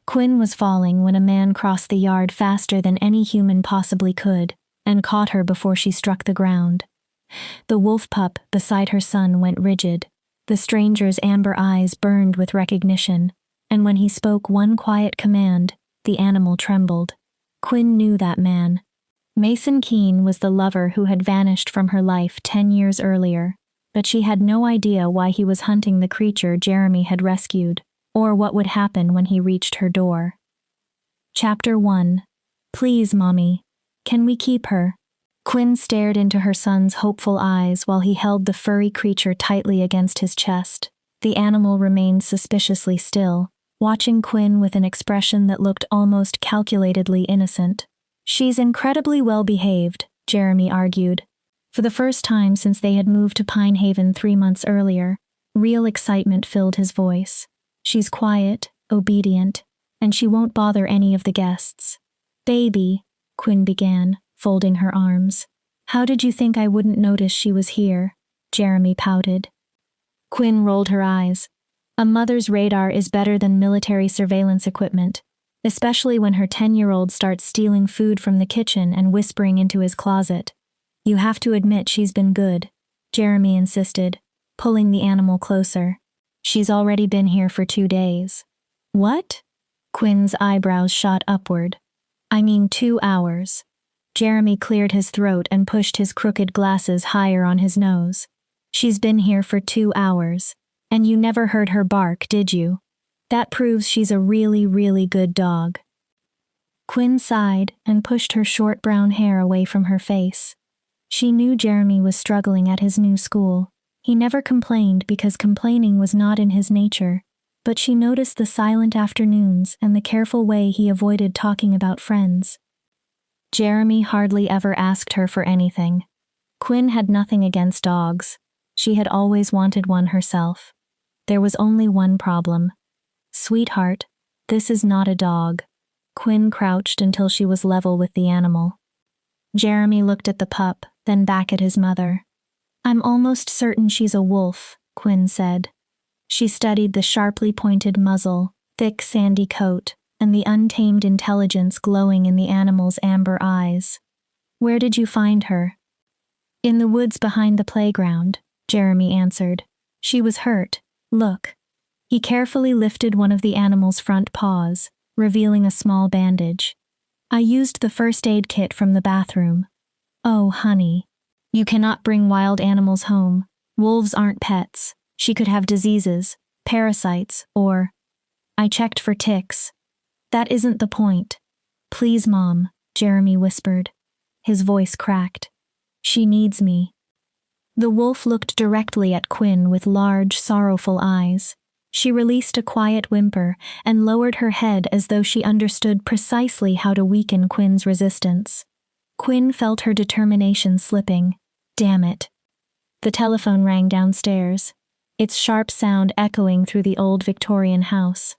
Quinn was falling when a man crossed the yard faster than any human possibly could, and caught her before she struck the ground. The wolf pup beside her son went rigid. The stranger's amber eyes burned with recognition, and when he spoke one quiet command, the animal trembled. Quinn knew that man. Mason Keene was the lover who had vanished from her life 10 years earlier, but she had no idea why he was hunting the creature Jeremy had rescued, or what would happen when he reached her door. Chapter 1. Please, Mommy. Can we keep her? Quinn stared into her son's hopeful eyes while he held the furry creature tightly against his chest. The animal remained suspiciously still, watching Quinn with an expression that looked almost calculatedly innocent. She's incredibly well behaved, Jeremy argued. For the first time since they had moved to Pine Haven 3 months earlier, real excitement filled his voice. She's quiet, obedient, and she won't bother any of the guests. Baby, Quinn began, folding her arms. How did you think I wouldn't notice she was here? Jeremy pouted. Quinn rolled her eyes. A mother's radar is better than military surveillance equipment, especially when her 10-year-old starts stealing food from the kitchen and whispering into his closet. You have to admit she's been good, Jeremy insisted, pulling the animal closer. She's already been here for 2 days. What? Quinn's eyebrows shot upward. I mean 2 hours. Jeremy cleared his throat and pushed his crooked glasses higher on his nose. She's been here for 2 hours, and you never heard her bark, did you? That proves she's a really, really good dog. Quinn sighed and pushed her short brown hair away from her face. She knew Jeremy was struggling at his new school. He never complained because complaining was not in his nature, but she noticed the silent afternoons and the careful way he avoided talking about friends. Jeremy hardly ever asked her for anything. Quinn had nothing against dogs. She had always wanted one herself. There was only one problem. Sweetheart, this is not a dog. Quinn crouched until she was level with the animal. Jeremy looked at the pup, then back at his mother. I'm almost certain she's a wolf, Quinn said. She studied the sharply pointed muzzle, thick sandy coat, and the untamed intelligence glowing in the animal's amber eyes. Where did you find her? In the woods behind the playground, Jeremy answered. She was hurt. Look. He carefully lifted one of the animal's front paws, revealing a small bandage. I used the first aid kit from the bathroom. Oh, honey. You cannot bring wild animals home. Wolves aren't pets. She could have diseases, parasites, or... I checked for ticks. That isn't the point. Please, Mom, Jeremy whispered. His voice cracked. She needs me. The wolf looked directly at Quinn with large, sorrowful eyes. She released a quiet whimper and lowered her head as though she understood precisely how to weaken Quinn's resistance. Quinn felt her determination slipping. Damn it. The telephone rang downstairs, its sharp sound echoing through the old Victorian house.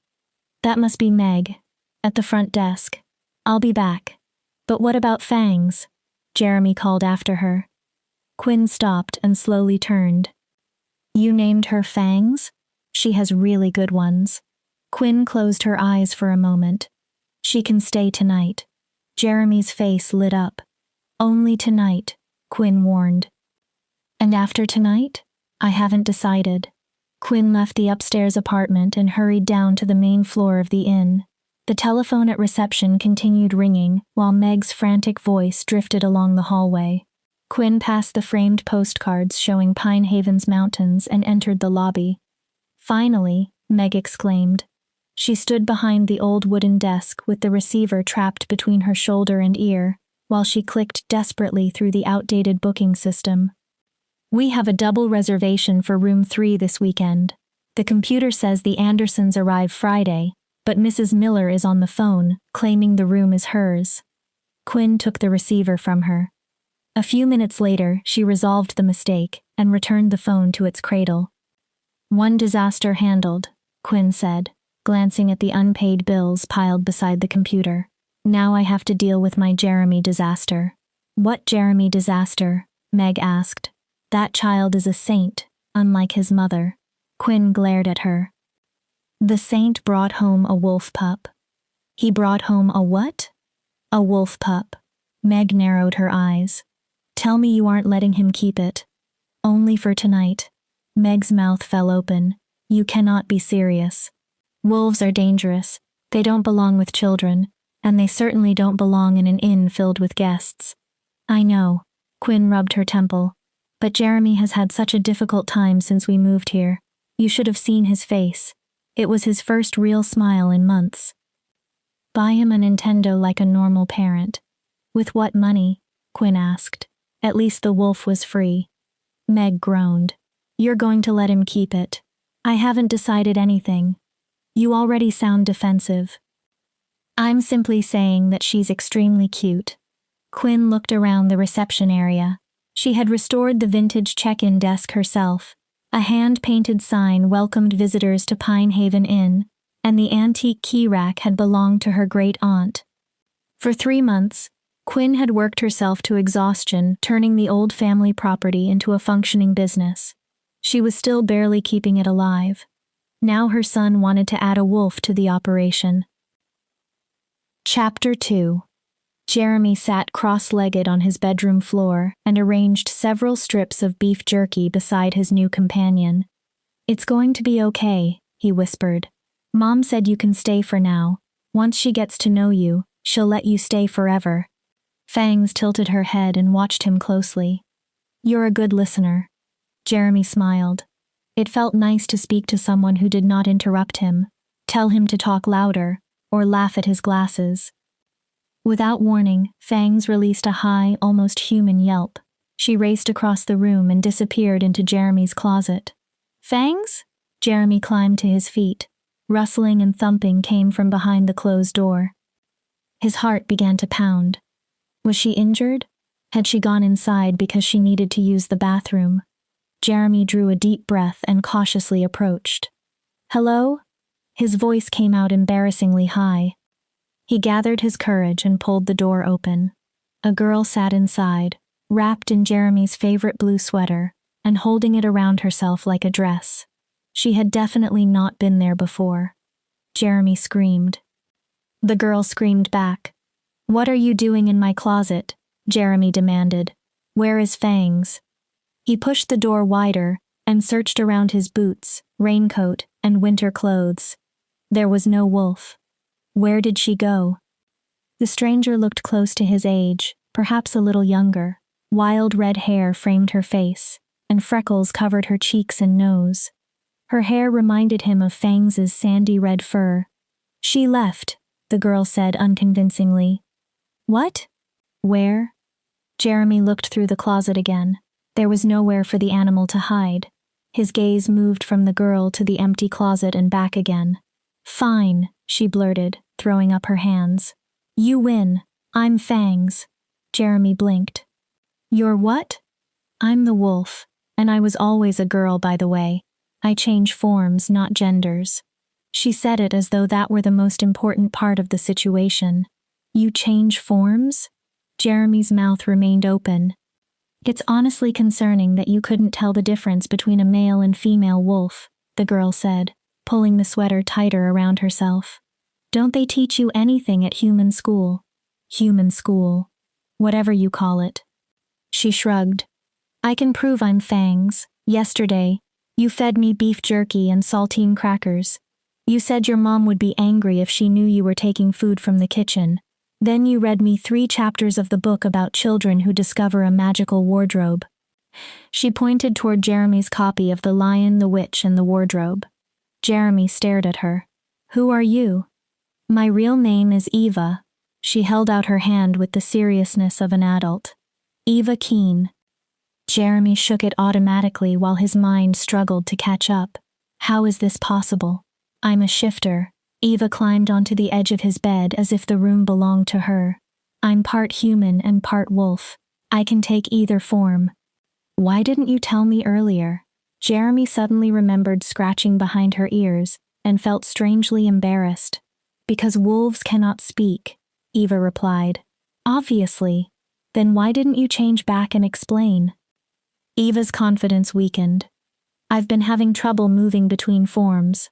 That must be Meg, at the front desk. I'll be back. But what about Fangs? Jeremy called after her. Quinn stopped and slowly turned. You named her Fangs? She has really good ones. Quinn closed her eyes for a moment. She can stay tonight. Jeremy's face lit up. Only tonight, Quinn warned. And after tonight? I haven't decided. Quinn left the upstairs apartment and hurried down to the main floor of the inn. The telephone at reception continued ringing while Meg's frantic voice drifted along the hallway. Quinn passed the framed postcards showing Pine Haven's mountains and entered the lobby. Finally, Meg exclaimed. She stood behind the old wooden desk with the receiver trapped between her shoulder and ear, while she clicked desperately through the outdated booking system. We have a double reservation for room 3 this weekend. The computer says the Andersons arrive Friday, but Mrs. Miller is on the phone, claiming the room is hers. Quinn took the receiver from her. A few minutes later, she resolved the mistake and returned the phone to its cradle. One disaster handled, Quinn said, glancing at the unpaid bills piled beside the computer. Now I have to deal with my Jeremy disaster. What Jeremy disaster? Meg asked. That child is a saint, unlike his mother. Quinn glared at her. The saint brought home a wolf pup. He brought home a what? A wolf pup. Meg narrowed her eyes. Tell me you aren't letting him keep it. Only for tonight. Meg's mouth fell open. You cannot be serious. Wolves are dangerous. They don't belong with children, and they certainly don't belong in an inn filled with guests. I know. Quinn rubbed her temple. But Jeremy has had such a difficult time since we moved here. You should have seen his face. It was his first real smile in months. Buy him a Nintendo like a normal parent. With what money? Quinn asked. At least the wolf was free. Meg groaned. You're going to let him keep it. I haven't decided anything. You already sound defensive. I'm simply saying that she's extremely cute. Quinn looked around the reception area. She had restored the vintage check-in desk herself. A hand-painted sign welcomed visitors to Pine Haven Inn, and the antique key rack had belonged to her great-aunt. For 3 months, Quinn had worked herself to exhaustion, turning the old family property into a functioning business. She was still barely keeping it alive. Now her son wanted to add a wolf to the operation. Chapter 2. Jeremy sat cross-legged on his bedroom floor and arranged several strips of beef jerky beside his new companion. It's going to be okay, he whispered. Mom said you can stay for now. Once she gets to know you, she'll let you stay forever. Fangs tilted her head and watched him closely. You're a good listener. Jeremy smiled. It felt nice to speak to someone who did not interrupt him, tell him to talk louder, or laugh at his glasses. Without warning, Fangs released a high, almost human yelp. She raced across the room and disappeared into Jeremy's closet. Fangs? Jeremy climbed to his feet. Rustling and thumping came from behind the closed door. His heart began to pound. Was she injured? Had she gone inside because she needed to use the bathroom? Jeremy drew a deep breath and cautiously approached. Hello? His voice came out embarrassingly high. He gathered his courage and pulled the door open. A girl sat inside, wrapped in Jeremy's favorite blue sweater, and holding it around herself like a dress. She had definitely not been there before. Jeremy screamed. The girl screamed back. What are you doing in my closet? Jeremy demanded. Where is Fangs? He pushed the door wider and searched around his boots, raincoat, and winter clothes. There was no wolf. Where did she go? The stranger looked close to his age, perhaps a little younger. Wild red hair framed her face, and freckles covered her cheeks and nose. Her hair reminded him of Fangs's sandy red fur. She left, the girl said unconvincingly. What? Where? Jeremy looked through the closet again. There was nowhere for the animal to hide. His gaze moved from the girl to the empty closet and back again. Fine, she blurted, throwing up her hands. You win. I'm Fangs. Jeremy blinked. You're what? I'm the wolf, and I was always a girl, by the way. I change forms, not genders. She said it as though that were the most important part of the situation. You change forms? Jeremy's mouth remained open. It's honestly concerning that you couldn't tell the difference between a male and female wolf, the girl said, pulling the sweater tighter around herself. Don't they teach you anything at human school? Human school. Whatever you call it. She shrugged. I can prove I'm Fangs. Yesterday, you fed me beef jerky and saltine crackers. You said your mom would be angry if she knew you were taking food from the kitchen. Then you read me 3 chapters of the book about children who discover a magical wardrobe. She pointed toward Jeremy's copy of The Lion, the Witch, and the Wardrobe. Jeremy stared at her. Who are you? My real name is Eva. She held out her hand with the seriousness of an adult. Eva Keene. Jeremy shook it automatically while his mind struggled to catch up. How is this possible? I'm a shifter. Eva climbed onto the edge of his bed as if the room belonged to her. I'm part human and part wolf. I can take either form. Why didn't you tell me earlier? Jeremy suddenly remembered scratching behind her ears and felt strangely embarrassed. Because wolves cannot speak, Eva replied. Obviously. Then why didn't you change back and explain? Eva's confidence weakened. I've been having trouble moving between forms.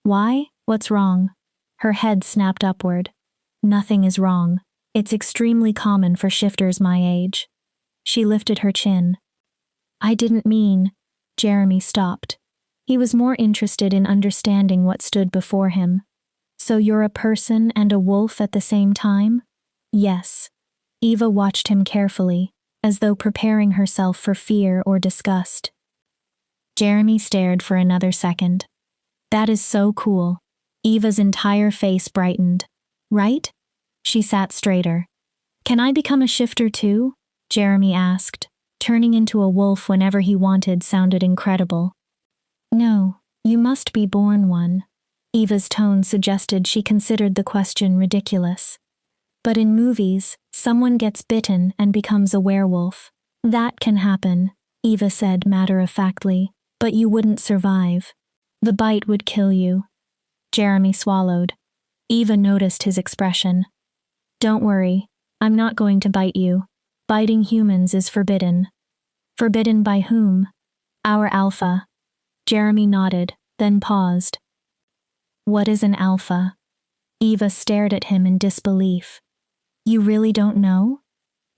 Why? What's wrong? Her head snapped upward. Nothing is wrong. It's extremely common for shifters my age. She lifted her chin. I didn't mean. Jeremy stopped. He was more interested in understanding what stood before him. So you're a person and a wolf at the same time? Yes. Eva watched him carefully, as though preparing herself for fear or disgust. Jeremy stared for another second. That is so cool. Eva's entire face brightened. Right? She sat straighter. Can I become a shifter too? Jeremy asked. Turning into a wolf whenever he wanted sounded incredible. No, you must be born one. Eva's tone suggested she considered the question ridiculous. But in movies, someone gets bitten and becomes a werewolf. That can happen, Eva said matter-of-factly, but you wouldn't survive. The bite would kill you. Jeremy swallowed. Eva noticed his expression. Don't worry, I'm not going to bite you. Biting humans is forbidden. Forbidden by whom? Our alpha. Jeremy nodded, then paused. What is an alpha? Eva stared at him in disbelief. You really don't know?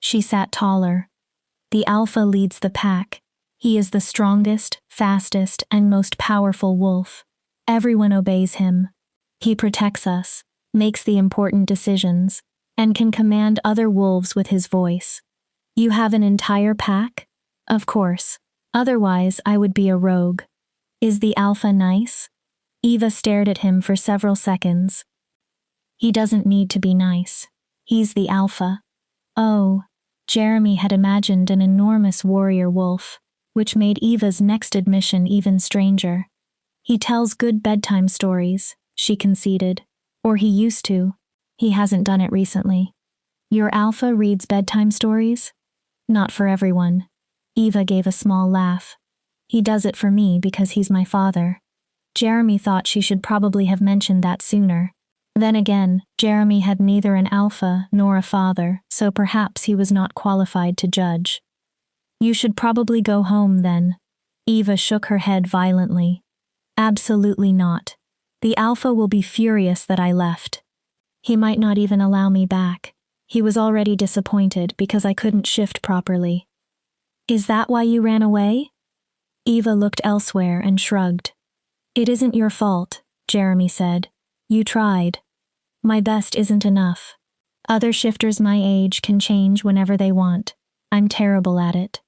She sat taller. The alpha leads the pack. He is the strongest, fastest, and most powerful wolf. Everyone obeys him. He protects us, makes the important decisions, and can command other wolves with his voice. You have an entire pack? Of course. Otherwise, I would be a rogue. Is the alpha nice? Eva stared at him for several seconds. He doesn't need to be nice. He's the alpha. Oh, Jeremy had imagined an enormous warrior wolf, which made Eva's next admission even stranger. He tells good bedtime stories, she conceded. Or he used to. He hasn't done it recently. Your alpha reads bedtime stories? Not for everyone. Eva gave a small laugh. He does it for me because he's my father. Jeremy thought she should probably have mentioned that sooner. Then again, Jeremy had neither an alpha nor a father, so perhaps he was not qualified to judge. You should probably go home then. Eva shook her head violently. Absolutely not. The alpha will be furious that I left. He might not even allow me back. He was already disappointed because I couldn't shift properly. Is that why you ran away? Eva looked elsewhere and shrugged. It isn't your fault, Jeremy said. You tried. My best isn't enough. Other shifters my age can change whenever they want. I'm terrible at it.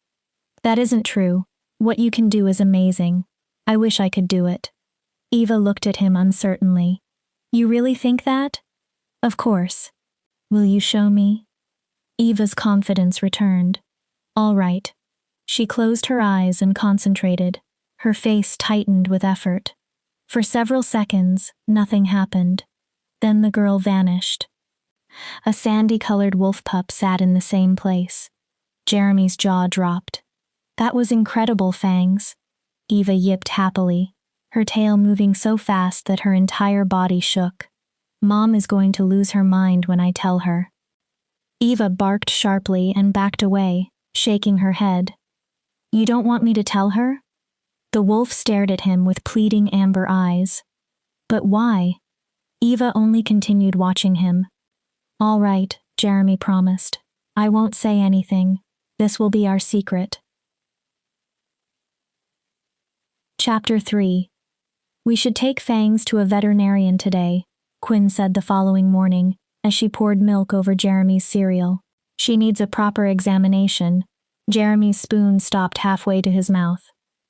That isn't true. What you can do is amazing. I wish I could do it. Eva looked at him uncertainly. You really think that? Of course. Will you show me? Eva's confidence returned. All right. She closed her eyes and concentrated. Her face tightened with effort. For several seconds, nothing happened. Then the girl vanished. A sandy-colored wolf pup sat in the same place. Jeremy's jaw dropped. That was incredible, Fangs. Eva yipped happily, her tail moving so fast that her entire body shook. Mom is going to lose her mind when I tell her. Eva barked sharply and backed away, shaking her head. You don't want me to tell her? The wolf stared at him with pleading amber eyes. But why? Eva only continued watching him. All right, Jeremy promised. I won't say anything. This will be our secret. Chapter 3. We should take Fangs to a veterinarian today, Quinn said the following morning, as she poured milk over Jeremy's cereal. She needs a proper examination. Jeremy's spoon stopped halfway to his mouth.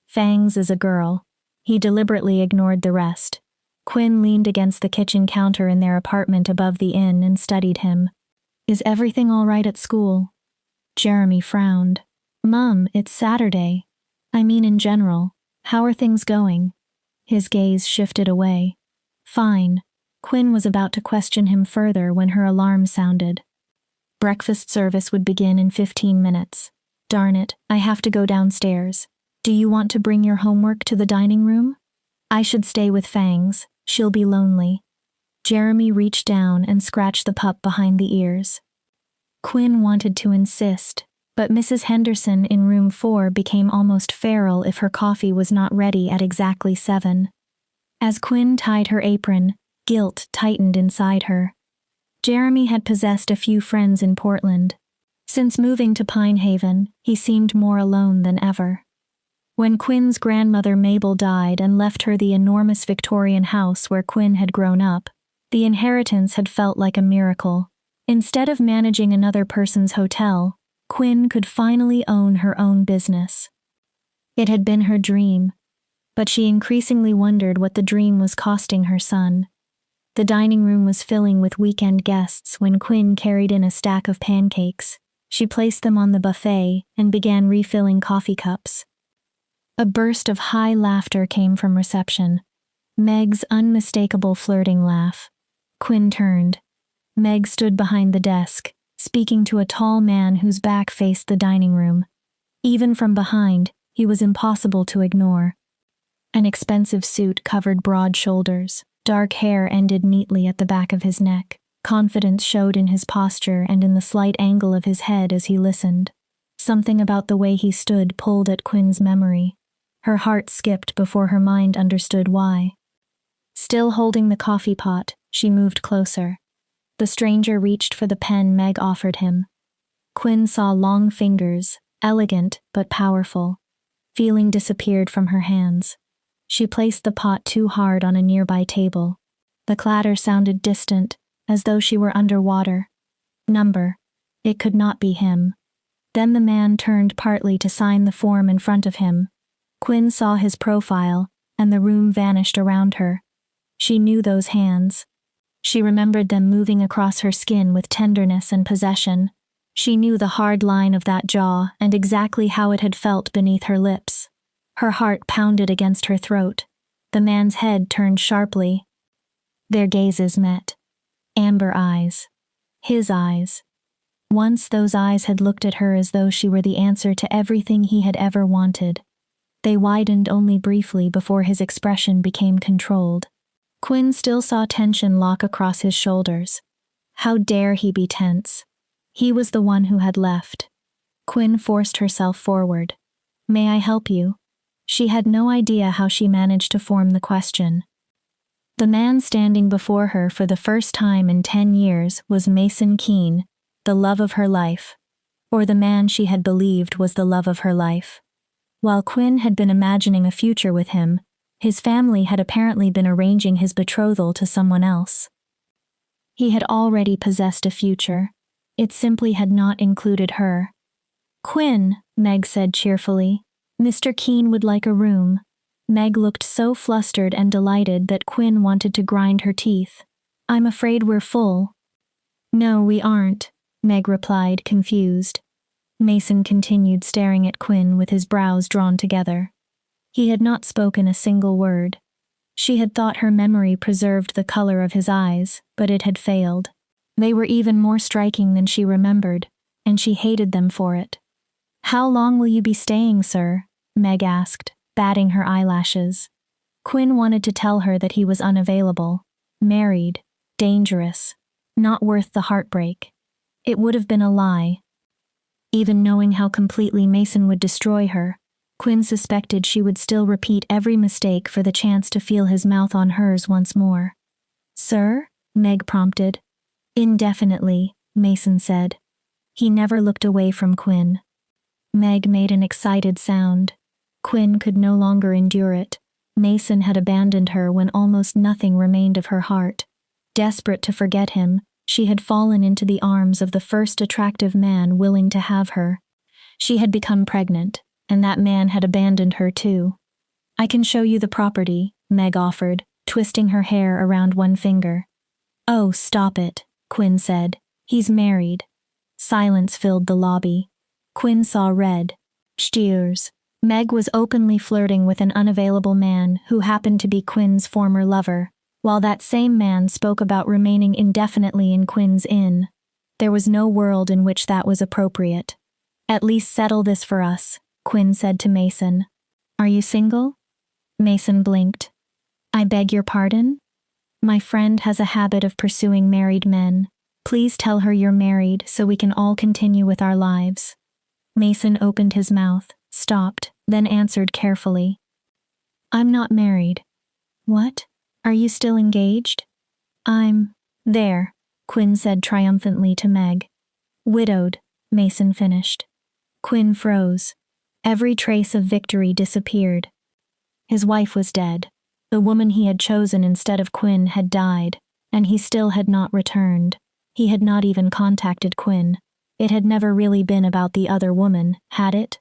Fangs is a girl. He deliberately ignored the rest. Quinn leaned against the kitchen counter in their apartment above the inn and studied him. Is everything all right at school? Jeremy frowned. Mum, it's Saturday. I mean in general. How are things going? His gaze shifted away. Fine. Quinn was about to question him further when her alarm sounded. Breakfast service would begin in 15 minutes. Darn it, I have to go downstairs. Do you want to bring your homework to the dining room? I should stay with Fangs. She'll be lonely. Jeremy reached down and scratched the pup behind the ears. Quinn wanted to insist, but Mrs. Henderson in room 4 became almost feral if her coffee was not ready at exactly 7. As Quinn tied her apron, guilt tightened inside her. Jeremy had possessed a few friends in Portland. Since moving to Pine Haven, he seemed more alone than ever. When Quinn's grandmother Mabel died and left her the enormous Victorian house where Quinn had grown up, the inheritance had felt like a miracle. Instead of managing another person's hotel, Quinn could finally own her own business. It had been her dream, but she increasingly wondered what the dream was costing her son. The dining room was filling with weekend guests when Quinn carried in a stack of pancakes. She placed them on the buffet and began refilling coffee cups. A burst of high laughter came from reception. Meg's unmistakable flirting laugh. Quinn turned. Meg stood behind the desk, speaking to a tall man whose back faced the dining room. Even from behind, he was impossible to ignore. An expensive suit covered broad shoulders. Dark hair ended neatly at the back of his neck. Confidence showed in his posture and in the slight angle of his head as he listened. Something about the way he stood pulled at Quinn's memory. Her heart skipped before her mind understood why. Still holding the coffee pot, she moved closer. The stranger reached for the pen Meg offered him. Quinn saw long fingers, elegant but powerful. Feeling disappeared from her hands. She placed the pot too hard on a nearby table. The clatter sounded distant, as though she were underwater. Number. It could not be him. Then the man turned partly to sign the form in front of him. Quinn saw his profile, and the room vanished around her. She knew those hands. She remembered them moving across her skin with tenderness and possession. She knew the hard line of that jaw and exactly how it had felt beneath her lips. Her heart pounded against her throat. The man's head turned sharply. Their gazes met. Amber eyes. His eyes. Once those eyes had looked at her as though she were the answer to everything he had ever wanted. They widened only briefly before his expression became controlled. Quinn still saw tension lock across his shoulders. How dare he be tense? He was the one who had left. Quinn forced herself forward. May I help you? She had no idea how she managed to form the question. The man standing before her for the first time in 10 years was Mason Keene, the love of her life. Or the man she had believed was the love of her life. While Quinn had been imagining a future with him, his family had apparently been arranging his betrothal to someone else. He had already possessed a future. It simply had not included her. Quinn, Meg said cheerfully. Mr. Keene would like a room. Meg looked so flustered and delighted that Quinn wanted to grind her teeth. I'm afraid we're full. No, we aren't, Meg replied, confused. Mason continued staring at Quinn with his brows drawn together. He had not spoken a single word. She had thought her memory preserved the color of his eyes, but it had failed. They were even more striking than she remembered, and she hated them for it. How long will you be staying, sir? Meg asked, batting her eyelashes. Quinn wanted to tell her that he was unavailable, married, dangerous, not worth the heartbreak. It would have been a lie. Even knowing how completely Mason would destroy her, Quinn suspected she would still repeat every mistake for the chance to feel his mouth on hers once more. Sir? Meg prompted. Indefinitely, Mason said. He never looked away from Quinn. Meg made an excited sound. Quinn could no longer endure it. Mason had abandoned her when almost nothing remained of her heart. Desperate to forget him, she had fallen into the arms of the first attractive man willing to have her. She had become pregnant, and that man had abandoned her too. I can show you the property, Meg offered, twisting her hair around one finger. Oh, stop it, Quinn said. He's married. Silence filled the lobby. Quinn saw red. Steers. Meg was openly flirting with an unavailable man who happened to be Quinn's former lover, while that same man spoke about remaining indefinitely in Quinn's inn. There was no world in which that was appropriate. At least settle this for us, Quinn said to Mason. Are you single? Mason blinked. I beg your pardon? My friend has a habit of pursuing married men. Please tell her you're married so we can all continue with our lives. Mason opened his mouth, stopped, then answered carefully. I'm not married. What? Are you still engaged? I'm... There. Quinn said triumphantly to Meg. Widowed, Mason finished. Quinn froze. Every trace of victory disappeared. His wife was dead. The woman he had chosen instead of Quinn had died, and he still had not returned. He had not even contacted Quinn. It had never really been about the other woman, had it?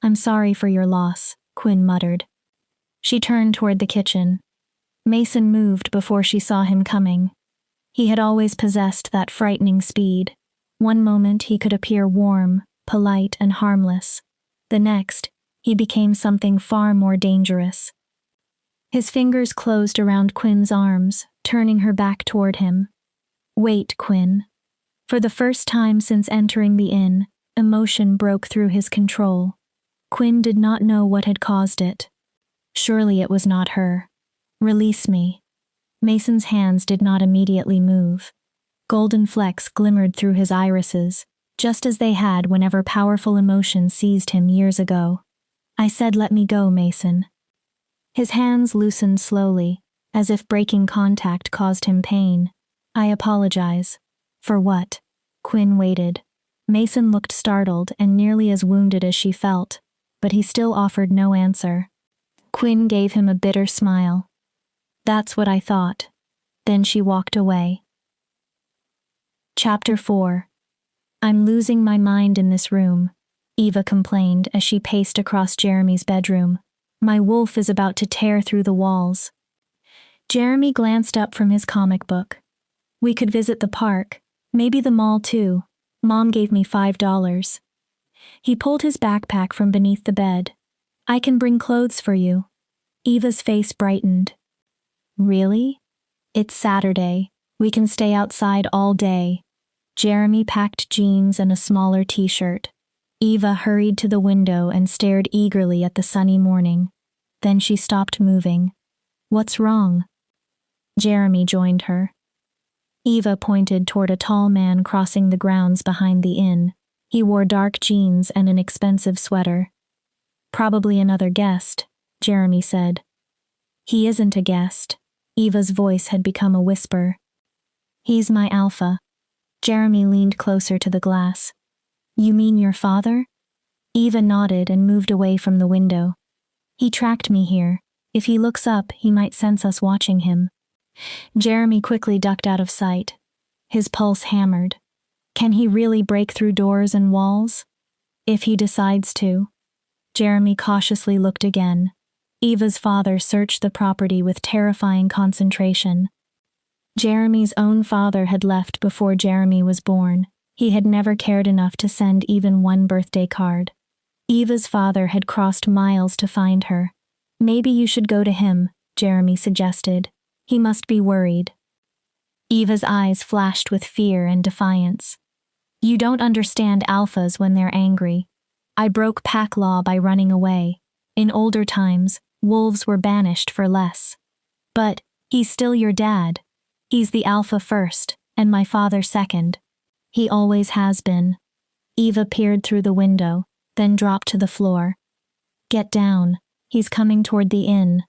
I'm sorry for your loss, Quinn muttered. She turned toward the kitchen. Mason moved before she saw him coming. He had always possessed that frightening speed. One moment he could appear warm, polite, and harmless. The next, he became something far more dangerous. His fingers closed around Quinn's arms, turning her back toward him. Wait, Quinn. For the first time since entering the inn, emotion broke through his control. Quinn did not know what had caused it. Surely it was not her. Release me. Mason's hands did not immediately move. Golden flecks glimmered through his irises, just as they had whenever powerful emotion seized him years ago. I said let me go, Mason. His hands loosened slowly, as if breaking contact caused him pain. I apologize. For what? Quinn waited. Mason looked startled and nearly as wounded as she felt, but he still offered no answer. Quinn gave him a bitter smile. That's what I thought. Then she walked away. Chapter 4. I'm losing my mind in this room, Eva complained as she paced across Jeremy's bedroom. My wolf is about to tear through the walls. Jeremy glanced up from his comic book. We could visit the park, maybe the mall too. Mom gave me $5. He pulled his backpack from beneath the bed. I can bring clothes for you. Eva's face brightened. Really? It's Saturday. We can stay outside all day. Jeremy packed jeans and a smaller t-shirt. Eva hurried to the window and stared eagerly at the sunny morning. Then she stopped moving. What's wrong? Jeremy joined her. Eva pointed toward a tall man crossing the grounds behind the inn. He wore dark jeans and an expensive sweater. Probably another guest, Jeremy said. He isn't a guest. Eva's voice had become a whisper. He's my alpha. Jeremy leaned closer to the glass. You mean your father? Eva nodded and moved away from the window. He tracked me here. If he looks up, he might sense us watching him. Jeremy quickly ducked out of sight. His pulse hammered. Can he really break through doors and walls? If he decides to. Jeremy cautiously looked again. Eva's father searched the property with terrifying concentration. Jeremy's own father had left before Jeremy was born. He had never cared enough to send even one birthday card. Eva's father had crossed miles to find her. Maybe you should go to him, Jeremy suggested. He must be worried. Eva's eyes flashed with fear and defiance. You don't understand alphas when they're angry. I broke pack law by running away. In older times, wolves were banished for less. But he's still your dad. He's the alpha first, and my father second. He always has been. Eva peered through the window, then dropped to the floor. Get down. He's coming toward the inn.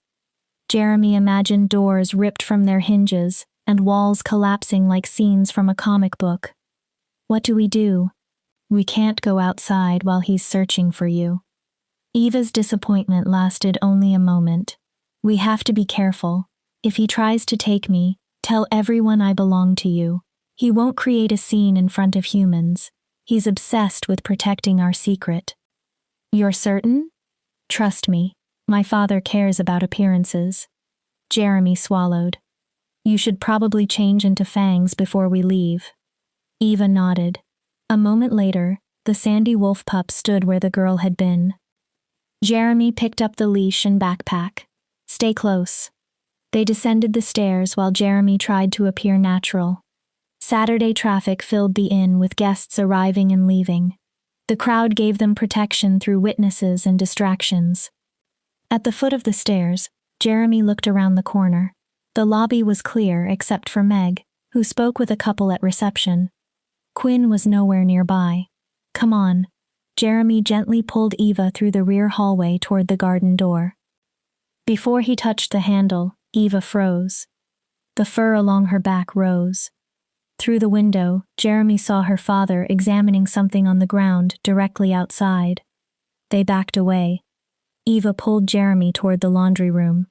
Jeremy imagined doors ripped from their hinges and walls collapsing like scenes from a comic book. What do we do? We can't go outside while he's searching for you. Eva's disappointment lasted only a moment. We have to be careful. If he tries to take me, tell everyone I belong to you. He won't create a scene in front of humans. He's obsessed with protecting our secret. You're certain? Trust me. My father cares about appearances. Jeremy swallowed. You should probably change into fangs before we leave. Eva nodded. A moment later, the sandy wolf pup stood where the girl had been. Jeremy picked up the leash and backpack. Stay close. They descended the stairs while Jeremy tried to appear natural. Saturday traffic filled the inn with guests arriving and leaving. The crowd gave them protection through witnesses and distractions. At the foot of the stairs, Jeremy looked around the corner. The lobby was clear except for Meg, who spoke with a couple at reception. Quinn was nowhere nearby. Come on. Jeremy gently pulled Eva through the rear hallway toward the garden door. Before he touched the handle, Eva froze. The fur along her back rose. Through the window, Jeremy saw her father examining something on the ground directly outside. They backed away. Eva pulled Jeremy toward the laundry room.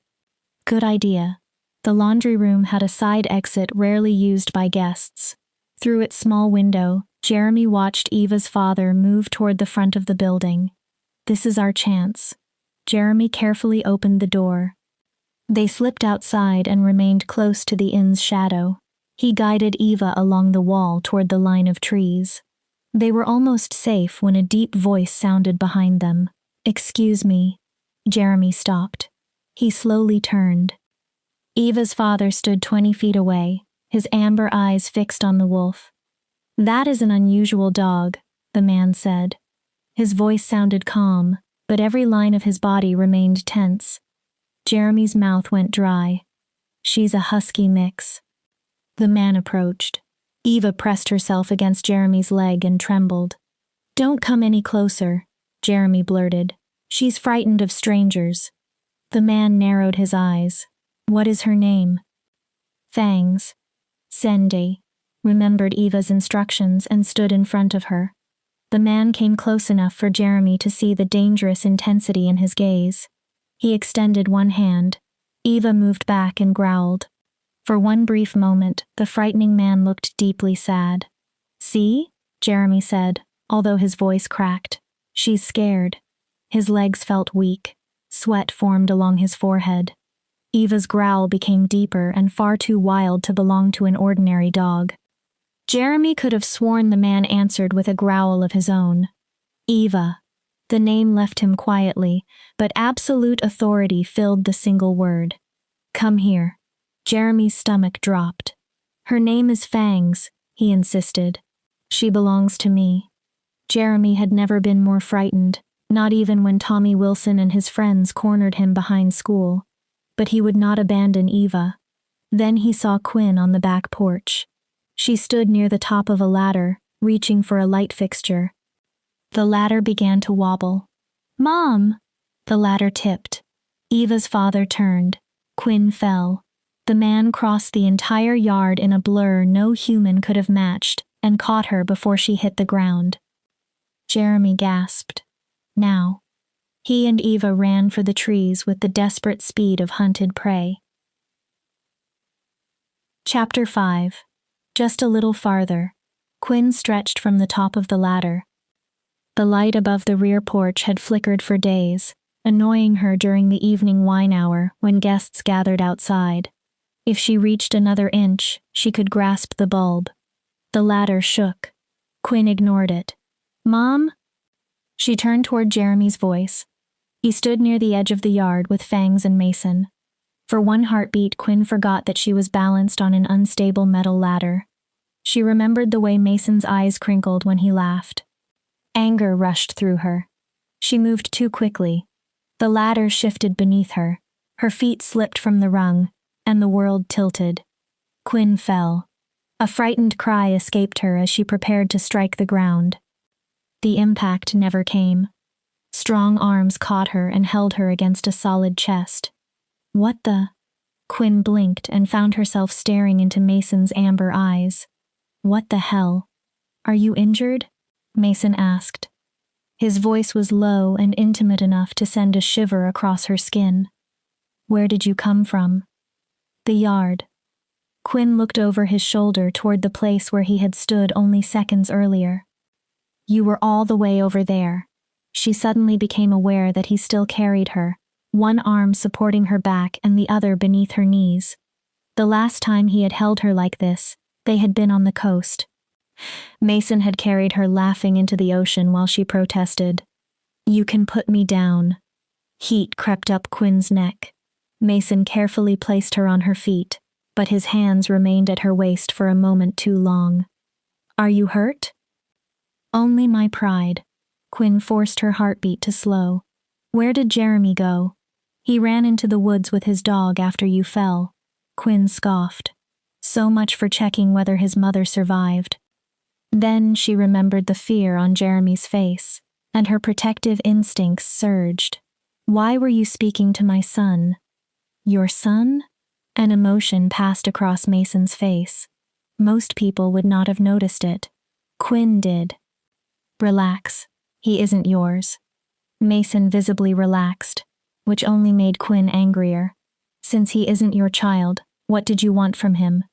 Good idea. The laundry room had a side exit rarely used by guests. Through its small window, Jeremy watched Eva's father move toward the front of the building. This is our chance. Jeremy carefully opened the door. They slipped outside and remained close to the inn's shadow. He guided Eva along the wall toward the line of trees. They were almost safe when a deep voice sounded behind them. Excuse me. Jeremy stopped. He slowly turned. Eva's father stood 20 feet away, his amber eyes fixed on the wolf. That is an unusual dog, the man said. His voice sounded calm, but every line of his body remained tense. Jeremy's mouth went dry. She's a husky mix. The man approached. Eva pressed herself against Jeremy's leg and trembled. Don't come any closer, Jeremy blurted. She's frightened of strangers. The man narrowed his eyes. What is her name? Fangs. Sandy remembered Eva's instructions and stood in front of her. The man came close enough for Jeremy to see the dangerous intensity in his gaze. He extended one hand. Eva moved back and growled. For one brief moment, the frightening man looked deeply sad. See? Jeremy said, although his voice cracked. She's scared. His legs felt weak. Sweat formed along his forehead. Eva's growl became deeper and far too wild to belong to an ordinary dog. Jeremy could have sworn the man answered with a growl of his own. Eva. The name left him quietly, but absolute authority filled the single word. Come here. Jeremy's stomach dropped. Her name is Fangs, he insisted. She belongs to me. Jeremy had never been more frightened, not even when Tommy Wilson and his friends cornered him behind school. But he would not abandon Eva. Then he saw Quinn on the back porch. She stood near the top of a ladder, reaching for a light fixture. The ladder began to wobble. Mom! The ladder tipped. Eva's father turned. Quinn fell. The man crossed the entire yard in a blur no human could have matched and caught her before she hit the ground. Jeremy gasped. Now. He and Eva ran for the trees with the desperate speed of hunted prey. Chapter 5. Just a little farther. Quinn stretched from the top of the ladder. The light above the rear porch had flickered for days, annoying her during the evening wine hour when guests gathered outside. If she reached another inch, she could grasp the bulb. The ladder shook. Quinn ignored it. Mom? She turned toward Jeremy's voice. He stood near the edge of the yard with Fangs and Mason. For one heartbeat, Quinn forgot that she was balanced on an unstable metal ladder. She remembered the way Mason's eyes crinkled when he laughed. Anger rushed through her. She moved too quickly. The ladder shifted beneath her. Her feet slipped from the rung, and the world tilted. Quinn fell. A frightened cry escaped her as she prepared to strike the ground. The impact never came. Strong arms caught her and held her against a solid chest. What the? Quinn blinked and found herself staring into Mason's amber eyes. What the hell? Are you injured? Mason asked. His voice was low and intimate enough to send a shiver across her skin. Where did you come from? The yard. Quinn looked over his shoulder toward the place where he had stood only seconds earlier. You were all the way over there. She suddenly became aware that he still carried her, one arm supporting her back and the other beneath her knees. The last time he had held her like this, they had been on the coast. Mason had carried her laughing into the ocean while she protested. You can put me down. Heat crept up Quinn's neck. Mason carefully placed her on her feet, but his hands remained at her waist for a moment too long. Are you hurt? Only my pride. Quinn forced her heartbeat to slow. Where did Jeremy go? He ran into the woods with his dog after you fell. Quinn scoffed. So much for checking whether his mother survived. Then she remembered the fear on Jeremy's face, and her protective instincts surged. Why were you speaking to my son? Your son? An emotion passed across Mason's face. Most people would not have noticed it. Quinn did. Relax. He isn't yours. Mason visibly relaxed, which only made Quinn angrier. Since he isn't your child, what did you want from him?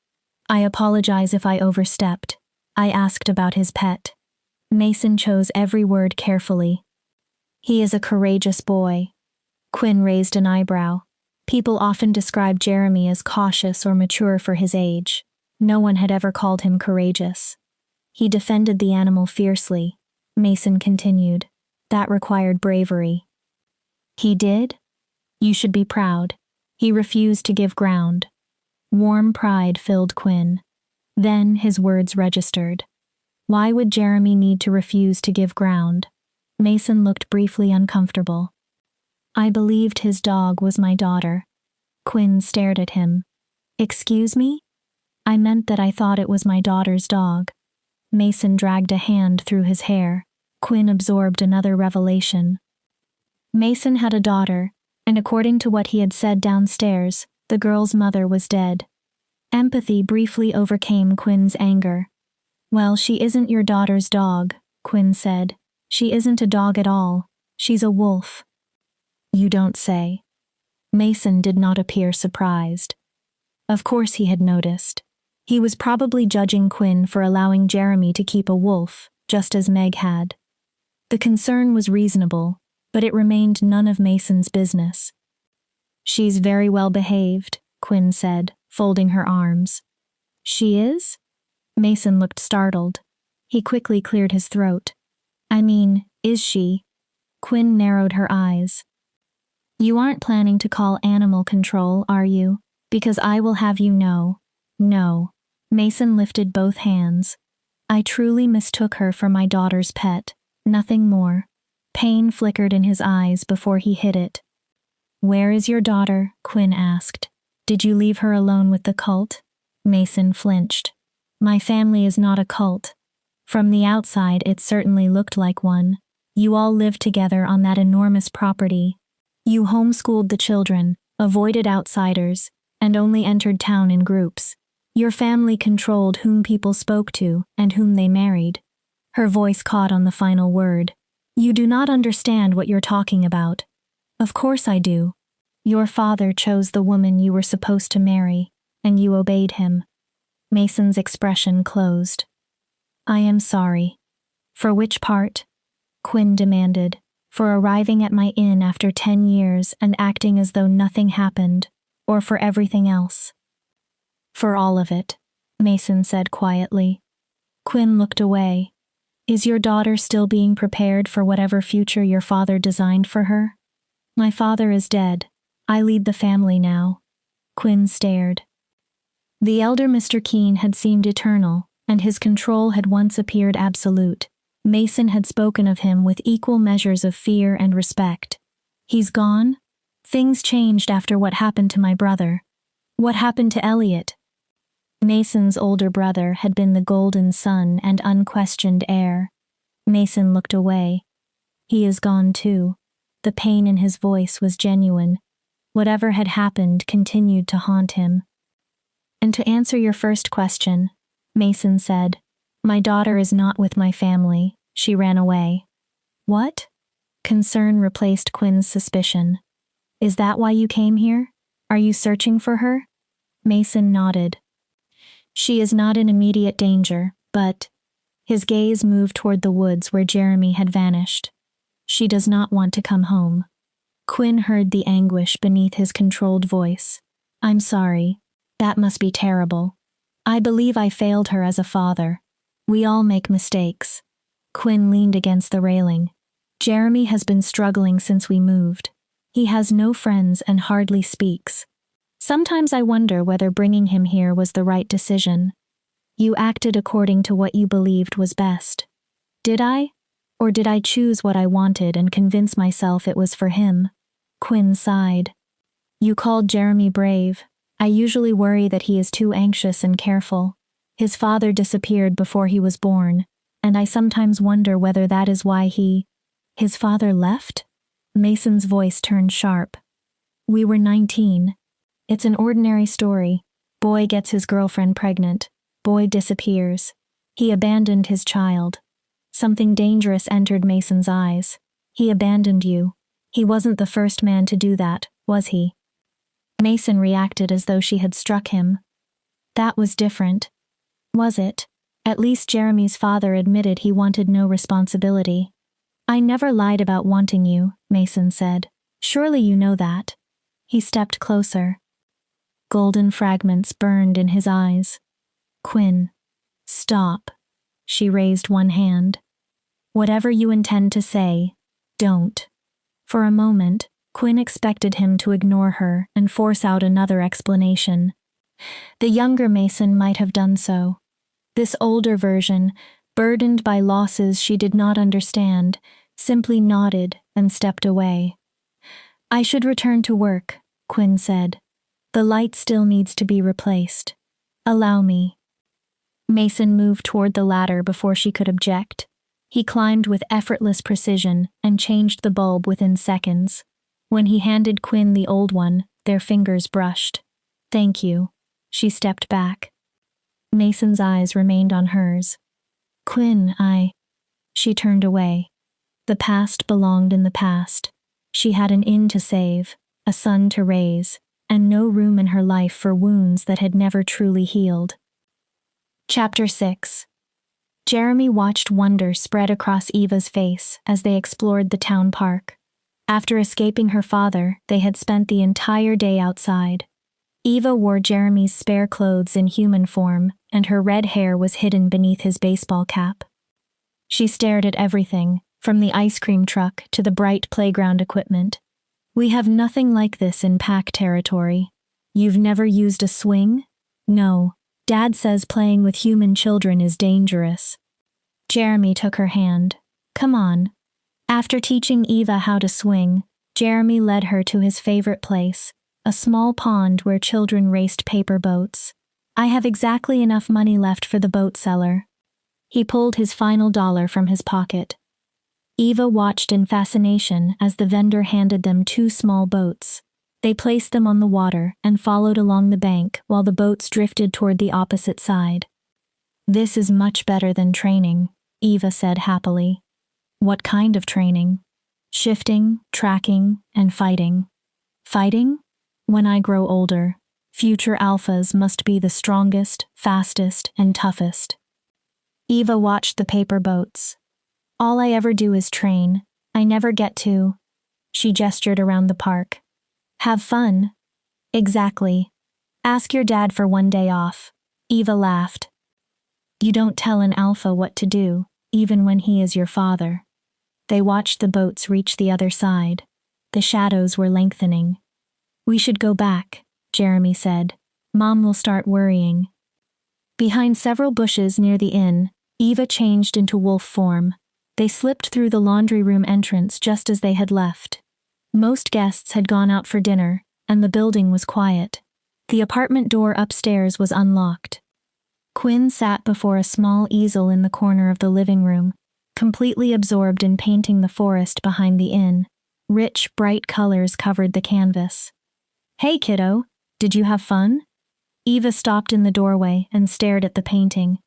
I apologize if I overstepped. I asked about his pet. Mason chose every word carefully. He is a courageous boy. Quinn raised an eyebrow. People often describe Jeremy as cautious or mature for his age. No one had ever called him courageous. He defended the animal fiercely. Mason continued. That required bravery. He did? You should be proud. He refused to give ground. Warm pride filled Quinn. Then his words registered. Why would Jeremy need to refuse to give ground? Mason looked briefly uncomfortable. I believed his dog was my daughter. Quinn stared at him. Excuse me? I meant that I thought it was my daughter's dog. Mason dragged a hand through his hair. Quinn absorbed another revelation. Mason had a daughter, and according to what he had said downstairs, the girl's mother was dead. Empathy briefly overcame Quinn's anger. Well, she isn't your daughter's dog, Quinn said. She isn't a dog at all. She's a wolf. You don't say. Mason did not appear surprised. Of course he had noticed. He was probably judging Quinn for allowing Jeremy to keep a wolf, just as Meg had. The concern was reasonable, but it remained none of Mason's business. She's very well behaved, Quinn said, folding her arms. She is? Mason looked startled. He quickly cleared his throat. I mean, is she? Quinn narrowed her eyes. You aren't planning to call animal control, are you? Because I will have you know. No. Mason lifted both hands. I truly mistook her for my daughter's pet, nothing more. Pain flickered in his eyes before he hid it. Where is your daughter? Quinn asked. Did you leave her alone with the cult? Mason flinched. My family is not a cult. From the outside it certainly looked like one. You all lived together on that enormous property. You homeschooled the children, avoided outsiders, and only entered town in groups. Your family controlled whom people spoke to and whom they married. Her voice caught on the final word. You do not understand what you're talking about. Of course I do. Your father chose the woman you were supposed to marry, and you obeyed him. Mason's expression closed. I am sorry. For which part? Quinn demanded. For arriving at my inn after 10 years and acting as though nothing happened, or for everything else? For all of it, Mason said quietly. Quinn looked away. Is your daughter still being prepared for whatever future your father designed for her? My father is dead. I lead the family now. Quinn stared. The elder Mr. Keene had seemed eternal, and his control had once appeared absolute. Mason had spoken of him with equal measures of fear and respect. He's gone? Things changed after what happened to my brother. What happened to Elliot? Mason's older brother had been the golden son and unquestioned heir. Mason looked away. He is gone too. The pain in his voice was genuine. Whatever had happened continued to haunt him. And to answer your first question, Mason said, my daughter is not with my family. She ran away. What? Concern replaced Quinn's suspicion. Is that why you came here? Are you searching for her? Mason nodded. She is not in immediate danger, but... His gaze moved toward the woods where Jeremy had vanished. She does not want to come home. Quinn heard the anguish beneath his controlled voice. I'm sorry. That must be terrible. I believe I failed her as a father. We all make mistakes. Quinn leaned against the railing. Jeremy has been struggling since we moved. He has no friends and hardly speaks. Sometimes I wonder whether bringing him here was the right decision. You acted according to what you believed was best. Did I? Or did I choose what I wanted and convince myself it was for him? Quinn sighed. You called Jeremy brave. I usually worry that he is too anxious and careful. His father disappeared before he was born, and I sometimes wonder whether that is why His father left? Mason's voice turned sharp. We were 19. It's an ordinary story. Boy gets his girlfriend pregnant. Boy disappears. He abandoned his child. Something dangerous entered Mason's eyes. He abandoned you. He wasn't the first man to do that, was he? Mason reacted as though she had struck him. That was different. Was it? At least Jeremy's father admitted he wanted no responsibility. I never lied about wanting you, Mason said. Surely you know that. He stepped closer. Golden fragments burned in his eyes. Quinn. Stop. She raised one hand. Whatever you intend to say, don't. For a moment, Quinn expected him to ignore her and force out another explanation. The younger Mason might have done so. This older version, burdened by losses she did not understand, simply nodded and stepped away. I should return to work, Quinn said. The light still needs to be replaced. Allow me. Mason moved toward the ladder before she could object. He climbed with effortless precision and changed the bulb within seconds. When he handed Quinn the old one, their fingers brushed. Thank you. She stepped back. Mason's eyes remained on hers. Quinn, She turned away. The past belonged in the past. She had an inn to save, a son to raise, and no room in her life for wounds that had never truly healed. Chapter 6. Jeremy watched wonder spread across Eva's face as they explored the town park. After escaping her father, they had spent the entire day outside. Eva wore Jeremy's spare clothes in human form, and her red hair was hidden beneath his baseball cap. She stared at everything, from the ice cream truck to the bright playground equipment. We have nothing like this in pack territory. You've never used a swing? No. Dad says playing with human children is dangerous. Jeremy took her hand. Come on. After teaching Eva how to swing, Jeremy led her to his favorite place, a small pond where children raced paper boats. I have exactly enough money left for the boat seller. He pulled his final dollar from his pocket. Eva watched in fascination as the vendor handed them 2 small boats. They placed them on the water and followed along the bank while the boats drifted toward the opposite side. This is much better than training, Eva said happily. What kind of training? Shifting, tracking, and fighting. Fighting? When I grow older, future alphas must be the strongest, fastest, and toughest. Eva watched the paper boats. All I ever do is train. I never get to. She gestured around the park. Have fun. Exactly. Ask your dad for one day off. Eva laughed. You don't tell an alpha what to do, even when he is your father. They watched the boats reach the other side. The shadows were lengthening. We should go back, Jeremy said. Mom will start worrying. Behind several bushes near the inn, Eva changed into wolf form. They slipped through the laundry room entrance just as they had left. Most guests had gone out for dinner, and the building was quiet. The apartment door upstairs was unlocked. Quinn sat before a small easel in the corner of the living room, completely absorbed in painting the forest behind the inn. Rich, bright colors covered the canvas. Hey, kiddo, did you have fun? Eva stopped in the doorway and stared at the painting.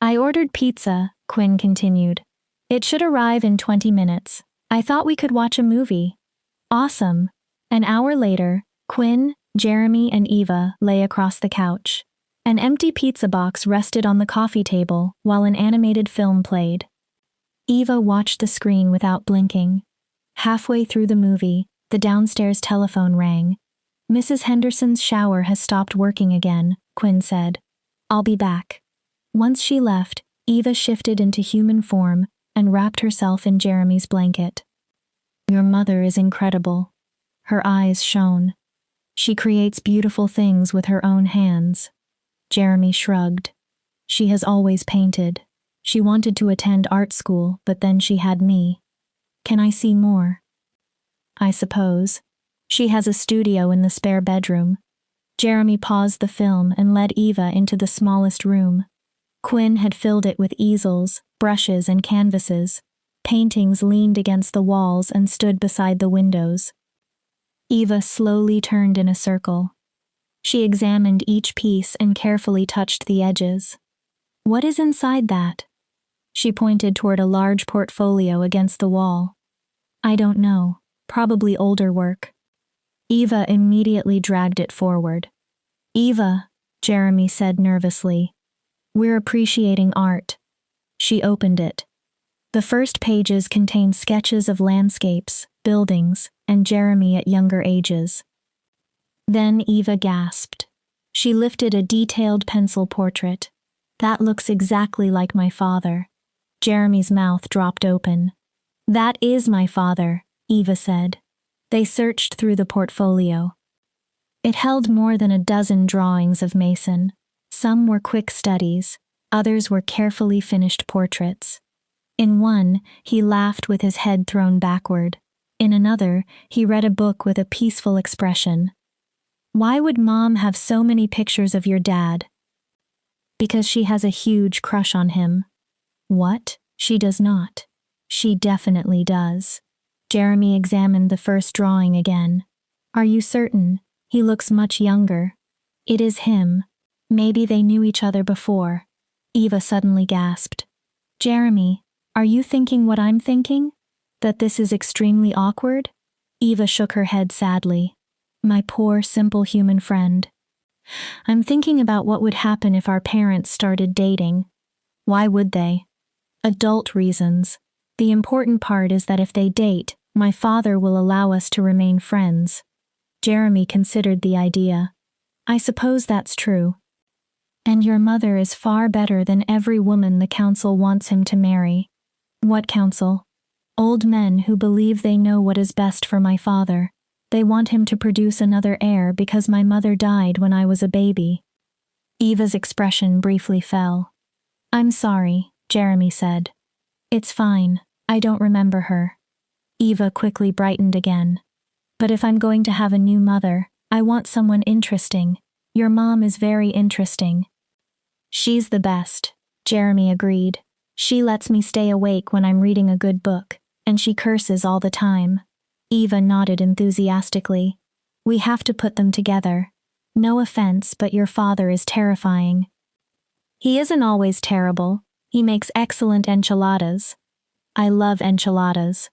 I ordered pizza, Quinn continued. It should arrive in 20 minutes. I thought we could watch a movie. Awesome. An hour later, Quinn, Jeremy, and Eva lay across the couch. An empty pizza box rested on the coffee table while an animated film played. Eva watched the screen without blinking. Halfway through the movie, the downstairs telephone rang. Mrs. Henderson's shower has stopped working again, Quinn said. I'll be back. Once she left, Eva shifted into human form and wrapped herself in Jeremy's blanket. Your mother is incredible. Her eyes shone. She creates beautiful things with her own hands. Jeremy shrugged. She has always painted. She wanted to attend art school, but then she had me. Can I see more? I suppose. She has a studio in the spare bedroom. Jeremy paused the film and led Eva into the smallest room. Quinn had filled it with easels, brushes, and canvases. Paintings leaned against the walls and stood beside the windows. Eva slowly turned in a circle. She examined each piece and carefully touched the edges. What is inside that? She pointed toward a large portfolio against the wall. I don't know. Probably older work. Eva immediately dragged it forward. Eva, Jeremy said nervously. We're appreciating art. She opened it. The first pages contained sketches of landscapes, buildings, and Jeremy at younger ages. Then Eva gasped. She lifted a detailed pencil portrait. That looks exactly like my father. Jeremy's mouth dropped open. That is my father, Eva said. They searched through the portfolio. It held more than a dozen drawings of Mason. Some were quick studies, others were carefully finished portraits. In one, he laughed with his head thrown backward. In another, he read a book with a peaceful expression. Why would Mom have so many pictures of your dad? Because she has a huge crush on him. What? She does not. She definitely does. Jeremy examined the first drawing again. Are you certain? He looks much younger. It is him. Maybe they knew each other before. Eva suddenly gasped. Jeremy, are you thinking what I'm thinking? That this is extremely awkward? Eva shook her head sadly. My poor, simple human friend. I'm thinking about what would happen if our parents started dating. Why would they? Adult reasons. The important part is that if they date, my father will allow us to remain friends. Jeremy considered the idea. I suppose that's true. And your mother is far better than every woman the council wants him to marry. What council? Old men who believe they know what is best for my father. They want him to produce another heir because my mother died when I was a baby. Eva's expression briefly fell. I'm sorry, Jeremy said. It's fine, I don't remember her. Eva quickly brightened again. But if I'm going to have a new mother, I want someone interesting. Your mom is very interesting. She's the best, Jeremy agreed. She lets me stay awake when I'm reading a good book, and she curses all the time. Eva nodded enthusiastically. We have to put them together. No offense, but your father is terrifying. He isn't always terrible. He makes excellent enchiladas. I love enchiladas.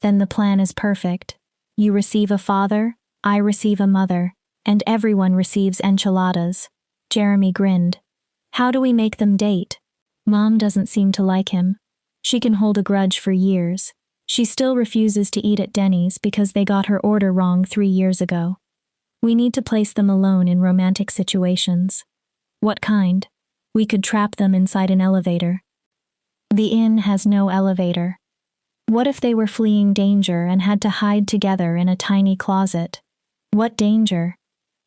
Then the plan is perfect. You receive a father, I receive a mother, and everyone receives enchiladas. Jeremy grinned. How do we make them date? Mom doesn't seem to like him. She can hold a grudge for years. She still refuses to eat at Denny's because they got her order wrong 3 years ago. We need to place them alone in romantic situations. What kind? We could trap them inside an elevator. The inn has no elevator. What if they were fleeing danger and had to hide together in a tiny closet? What danger?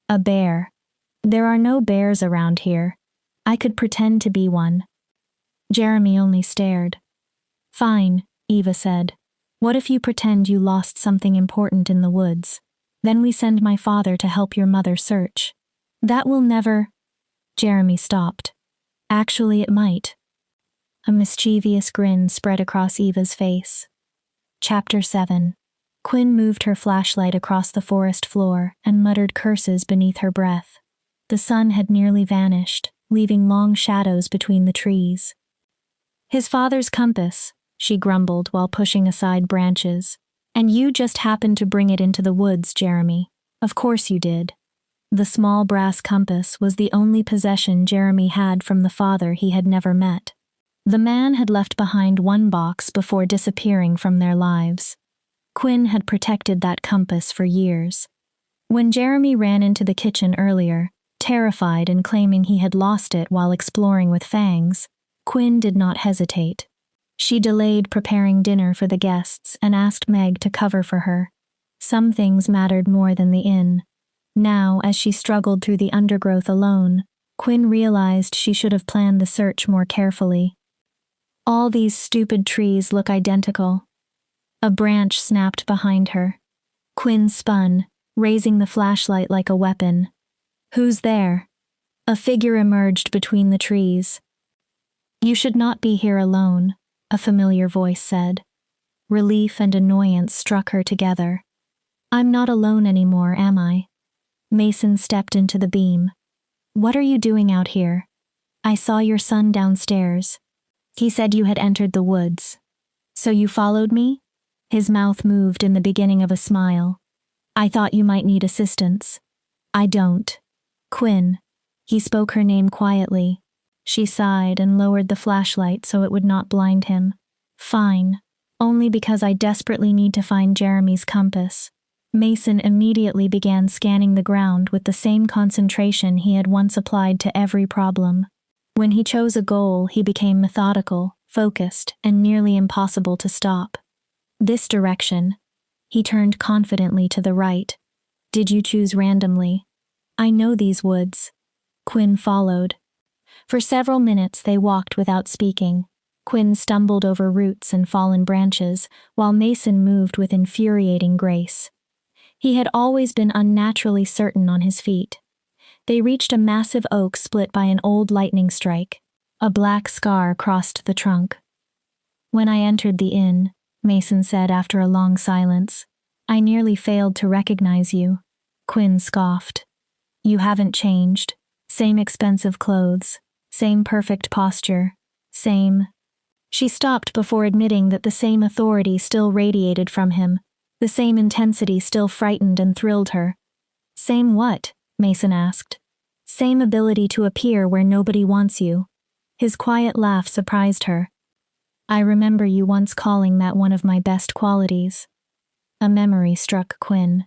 A bear. There are no bears around here. I could pretend to be one. Jeremy only stared. Fine, Eva said. What if you pretend you lost something important in the woods? Then we send my father to help your mother search. That will never... Jeremy stopped. Actually, it might. A mischievous grin spread across Eva's face. Chapter 7. Quinn moved her flashlight across the forest floor and muttered curses beneath her breath. The sun had nearly vanished, leaving long shadows between the trees. His father's compass, she grumbled while pushing aside branches. And you just happened to bring it into the woods, Jeremy. Of course you did. The small brass compass was the only possession Jeremy had from the father he had never met. The man had left behind one box before disappearing from their lives. Quinn had protected that compass for years. When Jeremy ran into the kitchen earlier, terrified and claiming he had lost it while exploring with Fangs, Quinn did not hesitate. She delayed preparing dinner for the guests and asked Meg to cover for her. Some things mattered more than the inn. Now, as she struggled through the undergrowth alone, Quinn realized she should have planned the search more carefully. All these stupid trees look identical. A branch snapped behind her. Quinn spun, raising the flashlight like a weapon. Who's there? A figure emerged between the trees. You should not be here alone, a familiar voice said. Relief and annoyance struck her together. I'm not alone anymore, am I? Mason stepped into the beam. What are you doing out here? I saw your son downstairs. He said you had entered the woods. So you followed me? His mouth moved in the beginning of a smile. I thought you might need assistance. I don't. Quinn. He spoke her name quietly. She sighed and lowered the flashlight so it would not blind him. Fine. Only because I desperately need to find Jeremy's compass. Mason immediately began scanning the ground with the same concentration he had once applied to every problem. When he chose a goal, he became methodical, focused, and nearly impossible to stop. This direction. He turned confidently to the right. Did you choose randomly? I know these woods. Quinn followed. For several minutes they walked without speaking. Quinn stumbled over roots and fallen branches, while Mason moved with infuriating grace. He had always been unnaturally certain on his feet. They reached a massive oak split by an old lightning strike. A black scar crossed the trunk. When I entered the inn, Mason said after a long silence, I nearly failed to recognize you. Quinn scoffed. You haven't changed. Same expensive clothes. Same perfect posture. Same. She stopped before admitting that the same authority still radiated from him. The same intensity still frightened and thrilled her. Same what? Mason asked. Same ability to appear where nobody wants you. His quiet laugh surprised her. I remember you once calling that one of my best qualities. A memory struck Quinn.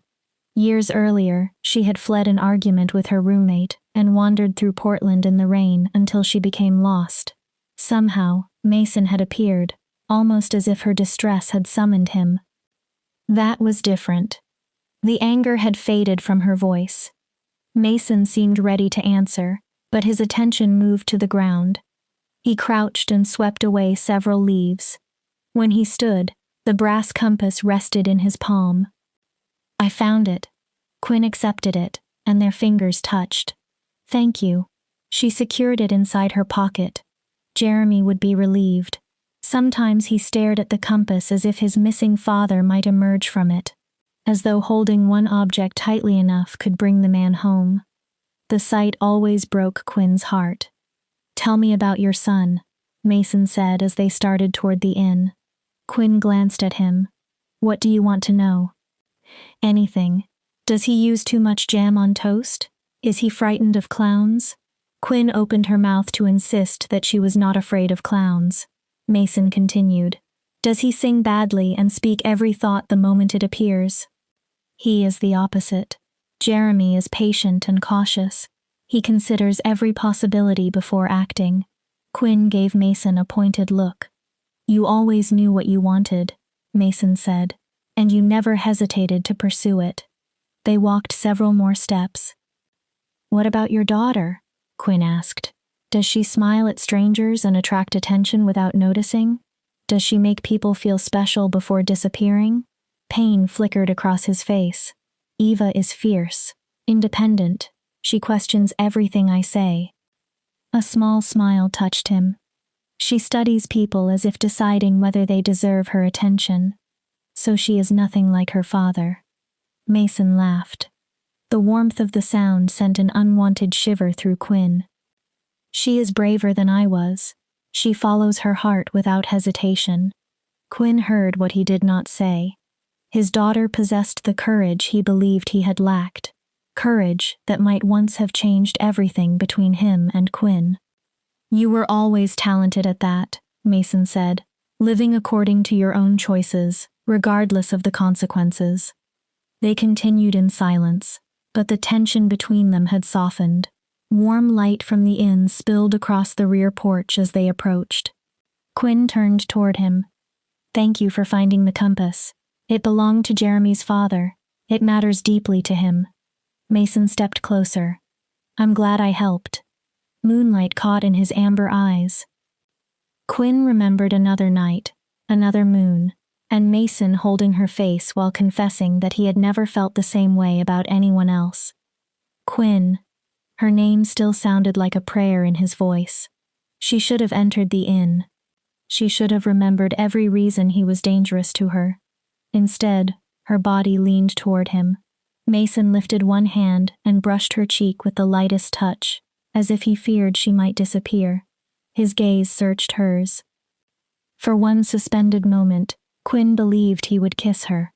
Years earlier, she had fled an argument with her roommate and wandered through Portland in the rain until she became lost. Somehow, Mason had appeared, almost as if her distress had summoned him. That was different. The anger had faded from her voice. Mason seemed ready to answer, but his attention moved to the ground. He crouched and swept away several leaves. When he stood, the brass compass rested in his palm. I found it. Quinn accepted it, and their fingers touched. Thank you. She secured it inside her pocket. Jeremy would be relieved. Sometimes he stared at the compass as if his missing father might emerge from it, as though holding one object tightly enough could bring the man home. The sight always broke Quinn's heart. Tell me about your son, Mason said as they started toward the inn. Quinn glanced at him. What do you want to know? Anything. Does he use too much jam on toast? Is he frightened of clowns? Quinn opened her mouth to insist that she was not afraid of clowns. Mason continued. Does he sing badly and speak every thought the moment it appears? He is the opposite. Jeremy is patient and cautious. He considers every possibility before acting. Quinn gave Mason a pointed look. You always knew what you wanted, Mason said, and you never hesitated to pursue it. They walked several more steps. What about your daughter? Quinn asked. Does she smile at strangers and attract attention without noticing? Does she make people feel special before disappearing? Pain flickered across his face. Eva is fierce, independent. She questions everything I say. A small smile touched him. She studies people as if deciding whether they deserve her attention. So she is nothing like her father. Mason laughed. The warmth of the sound sent an unwanted shiver through Quinn. She is braver than I was. She follows her heart without hesitation. Quinn heard what he did not say. His daughter possessed the courage he believed he had lacked. Courage that might once have changed everything between him and Quinn. You were always talented at that, Mason said, living according to your own choices, regardless of the consequences. They continued in silence, but the tension between them had softened. Warm light from the inn spilled across the rear porch as they approached. Quinn turned toward him. Thank you for finding the compass. It belonged to Jeremy's father. It matters deeply to him. Mason stepped closer. I'm glad I helped. Moonlight caught in his amber eyes. Quinn remembered another night, another moon, and Mason holding her face while confessing that he had never felt the same way about anyone else. Quinn. Her name still sounded like a prayer in his voice. She should have entered the inn. She should have remembered every reason he was dangerous to her. Instead, her body leaned toward him. Mason lifted one hand and brushed her cheek with the lightest touch, as if he feared she might disappear. His gaze searched hers. For one suspended moment, Quinn believed he would kiss her.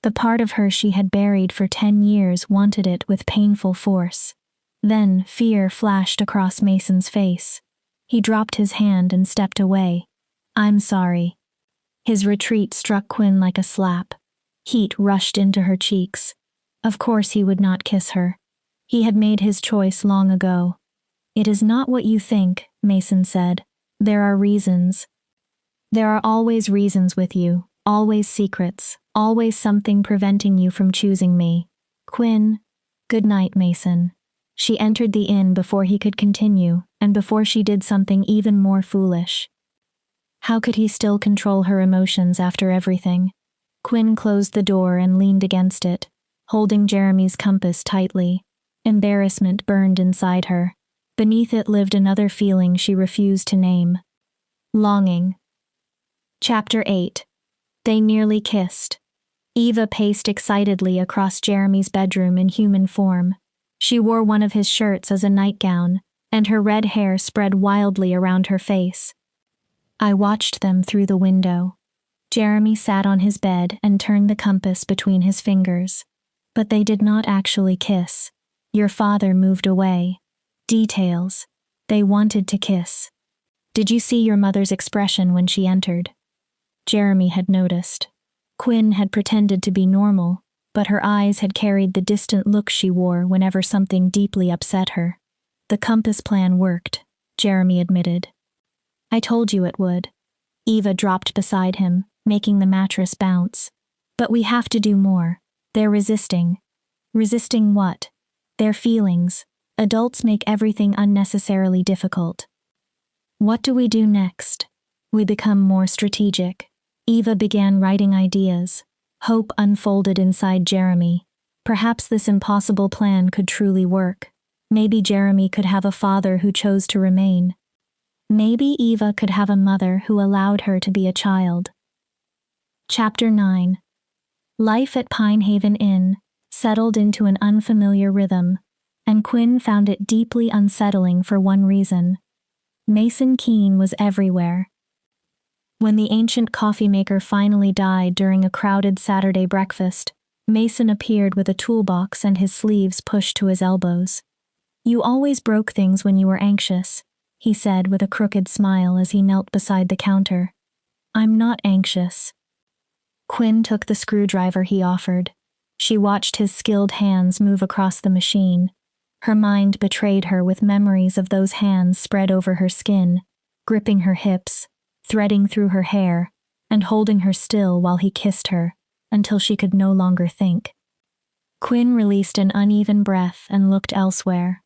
The part of her she had buried for 10 years wanted it with painful force. Then fear flashed across Mason's face. He dropped his hand and stepped away. "I'm sorry." His retreat struck Quinn like a slap. Heat rushed into her cheeks. Of course he would not kiss her. He had made his choice long ago. "It is not what you think," Mason said. "There are reasons. There are always reasons with you, always secrets, always something preventing you from choosing me. Quinn." "Good night, Mason." She entered the inn before he could continue, and before she did something even more foolish. How could he still control her emotions after everything? Quinn closed the door and leaned against it, holding Jeremy's compass tightly. Embarrassment burned inside her. Beneath it lived another feeling she refused to name. Longing. Chapter 8. They nearly kissed. Eva paced excitedly across Jeremy's bedroom in human form. She wore one of his shirts as a nightgown, and her red hair spread wildly around her face. I watched them through the window. Jeremy sat on his bed and turned the compass between his fingers. But they did not actually kiss. Your father moved away. Details. They wanted to kiss. Did you see your mother's expression when she entered? Jeremy had noticed. Quinn had pretended to be normal, but her eyes had carried the distant look she wore whenever something deeply upset her. The compass plan worked, Jeremy admitted. I told you it would. Eva dropped beside him, making the mattress bounce. But we have to do more. They're resisting. Resisting what? Their feelings. Adults make everything unnecessarily difficult. What do we do next? We become more strategic. Eva began writing ideas. Hope unfolded inside Jeremy. Perhaps this impossible plan could truly work. Maybe Jeremy could have a father who chose to remain. Maybe Eva could have a mother who allowed her to be a child. Chapter 9. Life at Pinehaven Inn settled into an unfamiliar rhythm, and Quinn found it deeply unsettling for one reason. Mason Keene was everywhere. When the ancient coffee maker finally died during a crowded Saturday breakfast, Mason appeared with a toolbox and his sleeves pushed to his elbows. "You always broke things when you were anxious," he said with a crooked smile as he knelt beside the counter. "I'm not anxious." Quinn took the screwdriver he offered. She watched his skilled hands move across the machine. Her mind betrayed her with memories of those hands spread over her skin, gripping her hips, threading through her hair, and holding her still while he kissed her, until she could no longer think. Quinn released an uneven breath and looked elsewhere.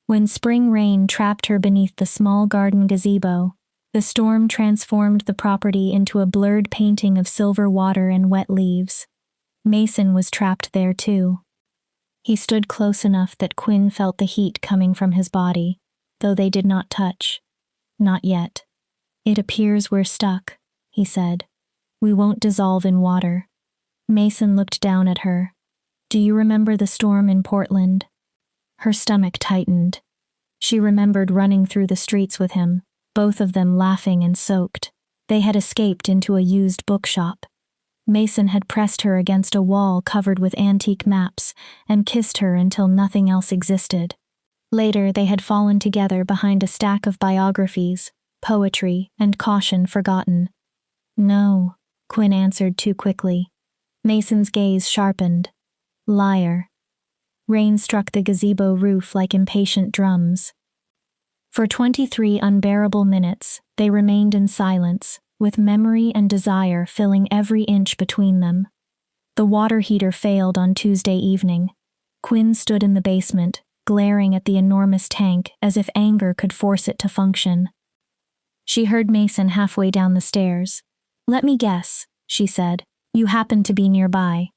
When spring rain trapped her beneath the small garden gazebo, the storm transformed the property into a blurred painting of silver water and wet leaves. Mason was trapped there too. He stood close enough that Quinn felt the heat coming from his body, though they did not touch. Not yet. "It appears we're stuck," he said. "We won't dissolve in water." Mason looked down at her. "Do you remember the storm in Portland?" Her stomach tightened. She remembered running through the streets with him, both of them laughing and soaked. They had escaped into a used bookshop. Mason had pressed her against a wall covered with antique maps and kissed her until nothing else existed. Later, they had fallen together behind a stack of biographies, poetry, and caution forgotten. "No," Quinn answered too quickly. Mason's gaze sharpened. "Liar." Rain struck the gazebo roof like impatient drums. For 23 unbearable minutes, they remained in silence, with memory and desire filling every inch between them. The water heater failed on Tuesday evening. Quinn stood in the basement, glaring at the enormous tank as if anger could force it to function. She heard Mason halfway down the stairs. "Let me guess," she said. "You happened to be nearby."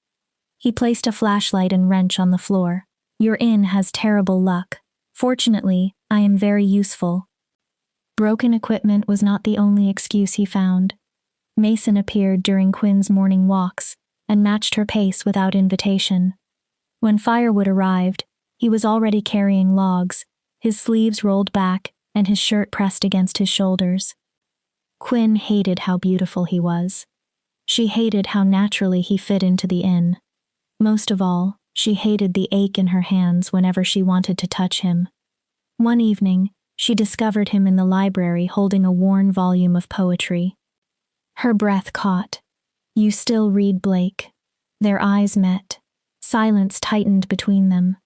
He placed a flashlight and wrench on the floor. "Your inn has terrible luck. Fortunately, I am very useful." Broken equipment was not the only excuse he found. Mason appeared during Quinn's morning walks and matched her pace without invitation. When firewood arrived, he was already carrying logs, his sleeves rolled back and his shirt pressed against his shoulders. Quinn hated how beautiful he was. She hated how naturally he fit into the inn. Most of all, she hated the ache in her hands whenever she wanted to touch him. One evening, she discovered him in the library holding a worn volume of poetry. Her breath caught. "You still read Blake?" Their eyes met. Silence tightened between them.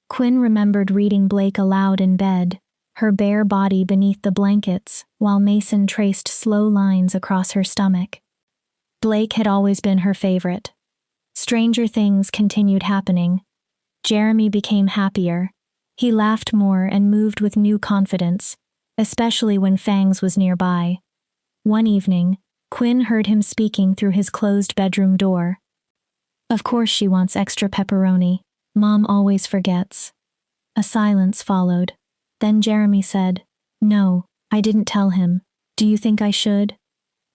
Quinn remembered reading Blake aloud in bed, her bare body beneath the blankets, while Mason traced slow lines across her stomach. Blake had always been her favorite. Stranger things continued happening. Jeremy became happier. He laughed more and moved with new confidence, especially when Fangs was nearby. One evening, Quinn heard him speaking through his closed bedroom door. "Of course she wants extra pepperoni. Mom always forgets." A silence followed. Then Jeremy said, "No, I didn't tell him. Do you think I should?"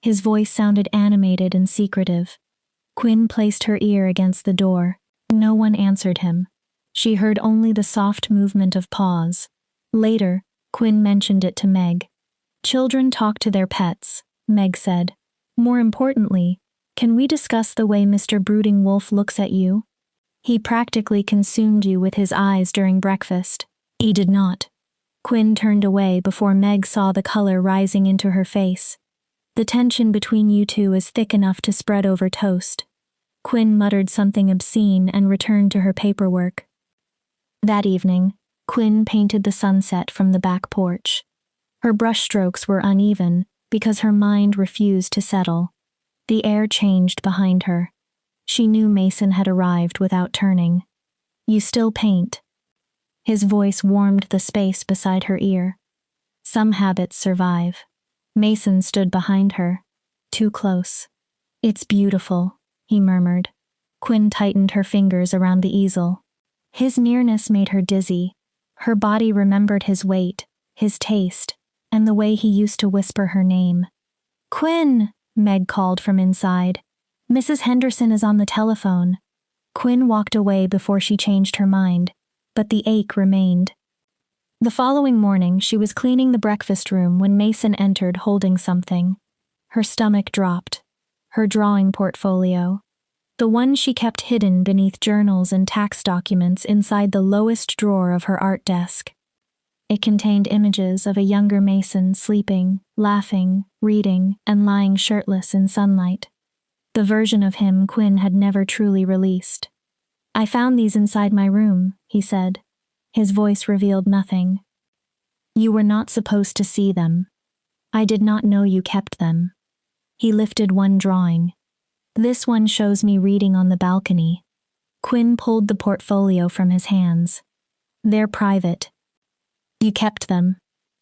His voice sounded animated and secretive. Quinn placed her ear against the door. No one answered him. She heard only the soft movement of paws. Later, Quinn mentioned it to Meg. "Children talk to their pets," Meg said. "More importantly, can we discuss the way Mr. Brooding Wolf looks at you? He practically consumed you with his eyes during breakfast." "He did not." Quinn turned away before Meg saw the color rising into her face. "The tension between you two is thick enough to spread over toast." Quinn muttered something obscene and returned to her paperwork. That evening, Quinn painted the sunset from the back porch. Her brushstrokes were uneven because her mind refused to settle. The air changed behind her. She knew Mason had arrived without turning. "You still paint?" His voice warmed the space beside her ear. "Some habits survive." Mason stood behind her. Too close. "It's beautiful," he murmured. Quinn tightened her fingers around the easel. His nearness made her dizzy. Her body remembered his weight, his taste, and the way he used to whisper her name. "Quinn!" Meg called from inside. "Mrs. Henderson is on the telephone." Quinn walked away before she changed her mind, but the ache remained. The following morning, she was cleaning the breakfast room when Mason entered holding something. Her stomach dropped. Her drawing portfolio. The one she kept hidden beneath journals and tax documents inside the lowest drawer of her art desk. It contained images of a younger Mason sleeping, laughing, reading, and lying shirtless in sunlight. The version of him Quinn had never truly released. "I found these inside my room," he said. His voice revealed nothing. "You were not supposed to see them. I did not know you kept them." He lifted one drawing. "This one shows me reading on the balcony." Quinn pulled the portfolio from his hands. "They're private." "You kept them.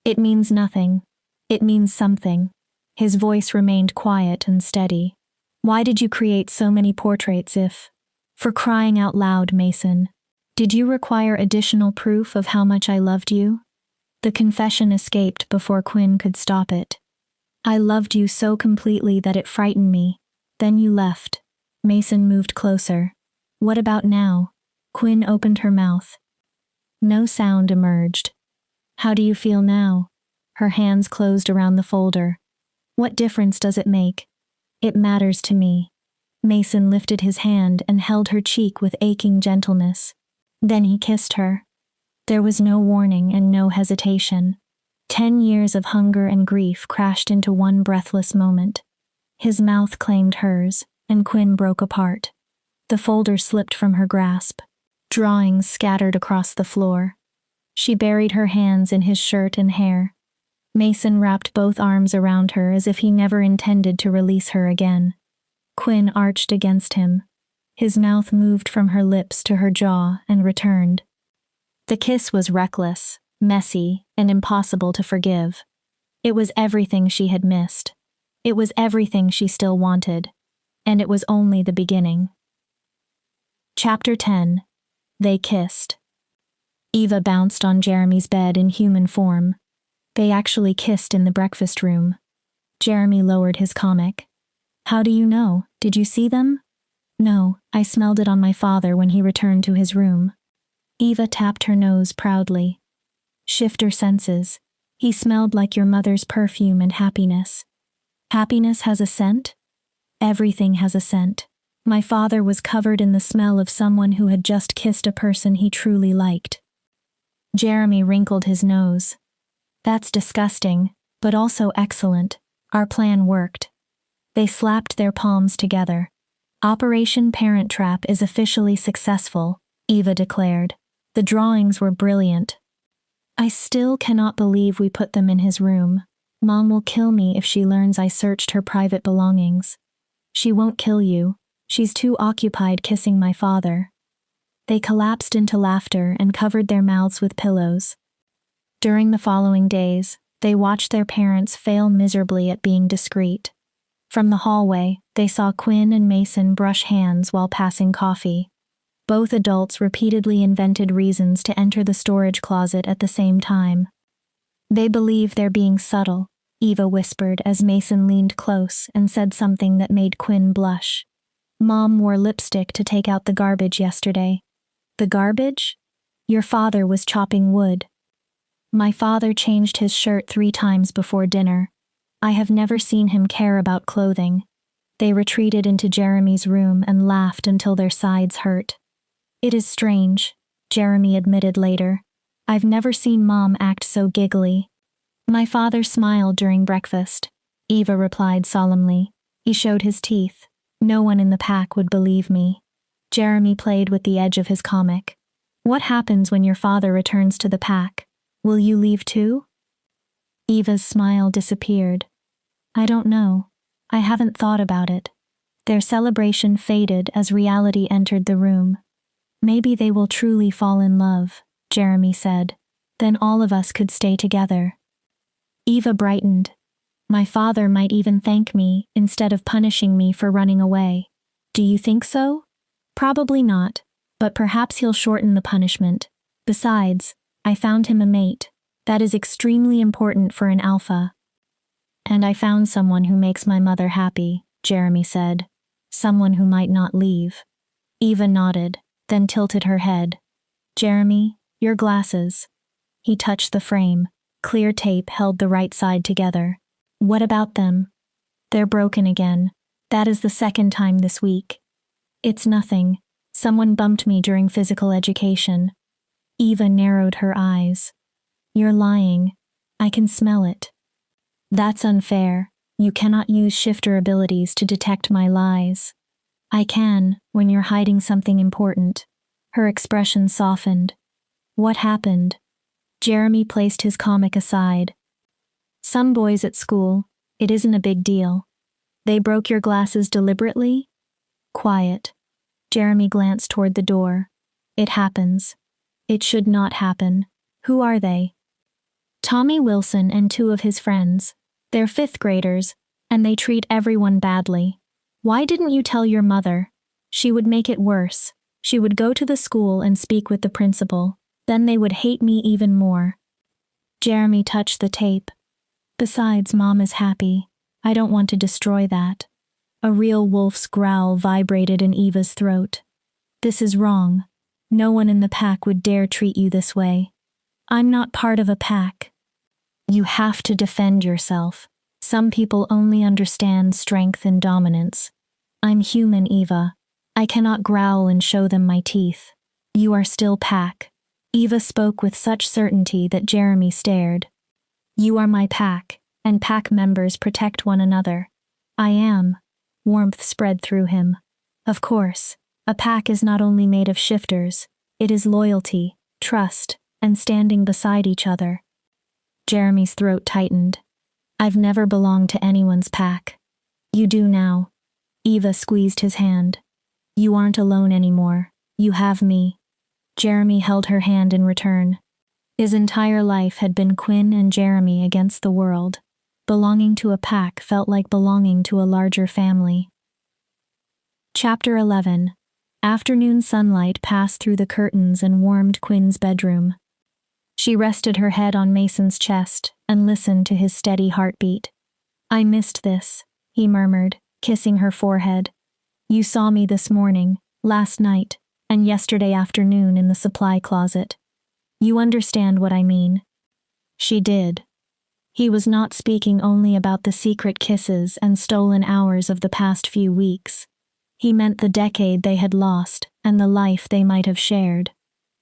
It means nothing. It means something." His voice remained quiet and steady. "Why did you create so many portraits if—" "For crying out loud, Mason. Did you require additional proof of how much I loved you?" The confession escaped before Quinn could stop it. "I loved you so completely that it frightened me. Then you left." Mason moved closer. "What about now?" Quinn opened her mouth. No sound emerged. "How do you feel now?" Her hands closed around the folder. "What difference does it make?" "It matters to me." Mason lifted his hand and held her cheek with aching gentleness. Then he kissed her. There was no warning and no hesitation. 10 years of hunger and grief crashed into one breathless moment. His mouth claimed hers, and Quinn broke apart. The folder slipped from her grasp. Drawings scattered across the floor. She buried her hands in his shirt and hair. Mason wrapped both arms around her as if he never intended to release her again. Quinn arched against him. His mouth moved from her lips to her jaw and returned. The kiss was reckless, messy, and impossible to forgive. It was everything she had missed. It was everything she still wanted. And it was only the beginning. Chapter 10. They kissed. Eva bounced on Jeremy's bed in human form. They actually kissed in the breakfast room. Jeremy lowered his comic. "How do you know? Did you see them?" No, I smelled it on my father when he returned to his room. Eva tapped her nose proudly. Shifter senses. He smelled like your mother's perfume and happiness. Happiness has a scent? Everything has a scent. My father was covered in the smell of someone who had just kissed a person he truly liked. Jeremy wrinkled his nose. That's disgusting, but also excellent. Our plan worked. They slapped their palms together. Operation Parent Trap is officially successful, Eva declared. The drawings were brilliant. I still cannot believe we put them in his room. Mom will kill me if she learns I searched her private belongings. She won't kill you. She's too occupied kissing my father. They collapsed into laughter and covered their mouths with pillows. During the following days, they watched their parents fail miserably at being discreet. From the hallway, they saw Quinn and Mason brush hands while passing coffee. Both adults repeatedly invented reasons to enter the storage closet at the same time. They believe they're being subtle, Eva whispered as Mason leaned close and said something that made Quinn blush. Mom wore lipstick to take out the garbage yesterday. The garbage? Your father was chopping wood. My father changed his shirt 3 times before dinner. I have never seen him care about clothing. They retreated into Jeremy's room and laughed until their sides hurt. It is strange, Jeremy admitted later. I've never seen Mom act so giggly. My father smiled during breakfast, Eva replied solemnly. He showed his teeth. No one in the pack would believe me. Jeremy played with the edge of his comic. What happens when your father returns to the pack? Will you leave too? Eva's smile disappeared. I don't know. I haven't thought about it. Their celebration faded as reality entered the room. Maybe they will truly fall in love, Jeremy said. Then all of us could stay together. Eva brightened. My father might even thank me instead of punishing me for running away. Do you think so? Probably not, but perhaps he'll shorten the punishment. Besides, I found him a mate. That is extremely important for an alpha. And I found someone who makes my mother happy, Jeremy said. Someone who might not leave. Eva nodded, then tilted her head. Jeremy, your glasses. He touched the frame. Clear tape held the right side together. What about them? They're broken again. That is the 2nd time this week. It's nothing. Someone bumped me during physical education. Eva narrowed her eyes. You're lying. I can smell it. That's unfair. You cannot use shifter abilities to detect my lies. I can, when you're hiding something important. Her expression softened. What happened? Jeremy placed his comic aside. Some boys at school, it isn't a big deal. They broke your glasses deliberately? Quiet. Jeremy glanced toward the door. It happens. It should not happen. Who are they? Tommy Wilson and 2 of his friends. They're 5th graders, and they treat everyone badly. Why didn't you tell your mother? She would make it worse. She would go to the school and speak with the principal. Then they would hate me even more. Jeremy touched the tape. Besides, Mom is happy. I don't want to destroy that. A real wolf's growl vibrated in Eva's throat. This is wrong. No one in the pack would dare treat you this way. I'm not part of a pack. You have to defend yourself. Some people only understand strength and dominance. I'm human, Eva. I cannot growl and show them my teeth. You are still pack. Eva spoke with such certainty that Jeremy stared. You are my pack, and pack members protect one another. I am. Warmth spread through him. Of course, a pack is not only made of shifters, it is loyalty, trust, and standing beside each other. Jeremy's throat tightened. I've never belonged to anyone's pack. You do now. Eva squeezed his hand. You aren't alone anymore. You have me. Jeremy held her hand in return. His entire life had been Quinn and Jeremy against the world. Belonging to a pack felt like belonging to a larger family. Chapter 11. Afternoon sunlight passed through the curtains and warmed Quinn's bedroom. She rested her head on Mason's chest and listened to his steady heartbeat. I missed this, he murmured, kissing her forehead. You saw me this morning, last night, and yesterday afternoon in the supply closet. You understand what I mean." She did. He was not speaking only about the secret kisses and stolen hours of the past few weeks. He meant the decade they had lost and the life they might have shared.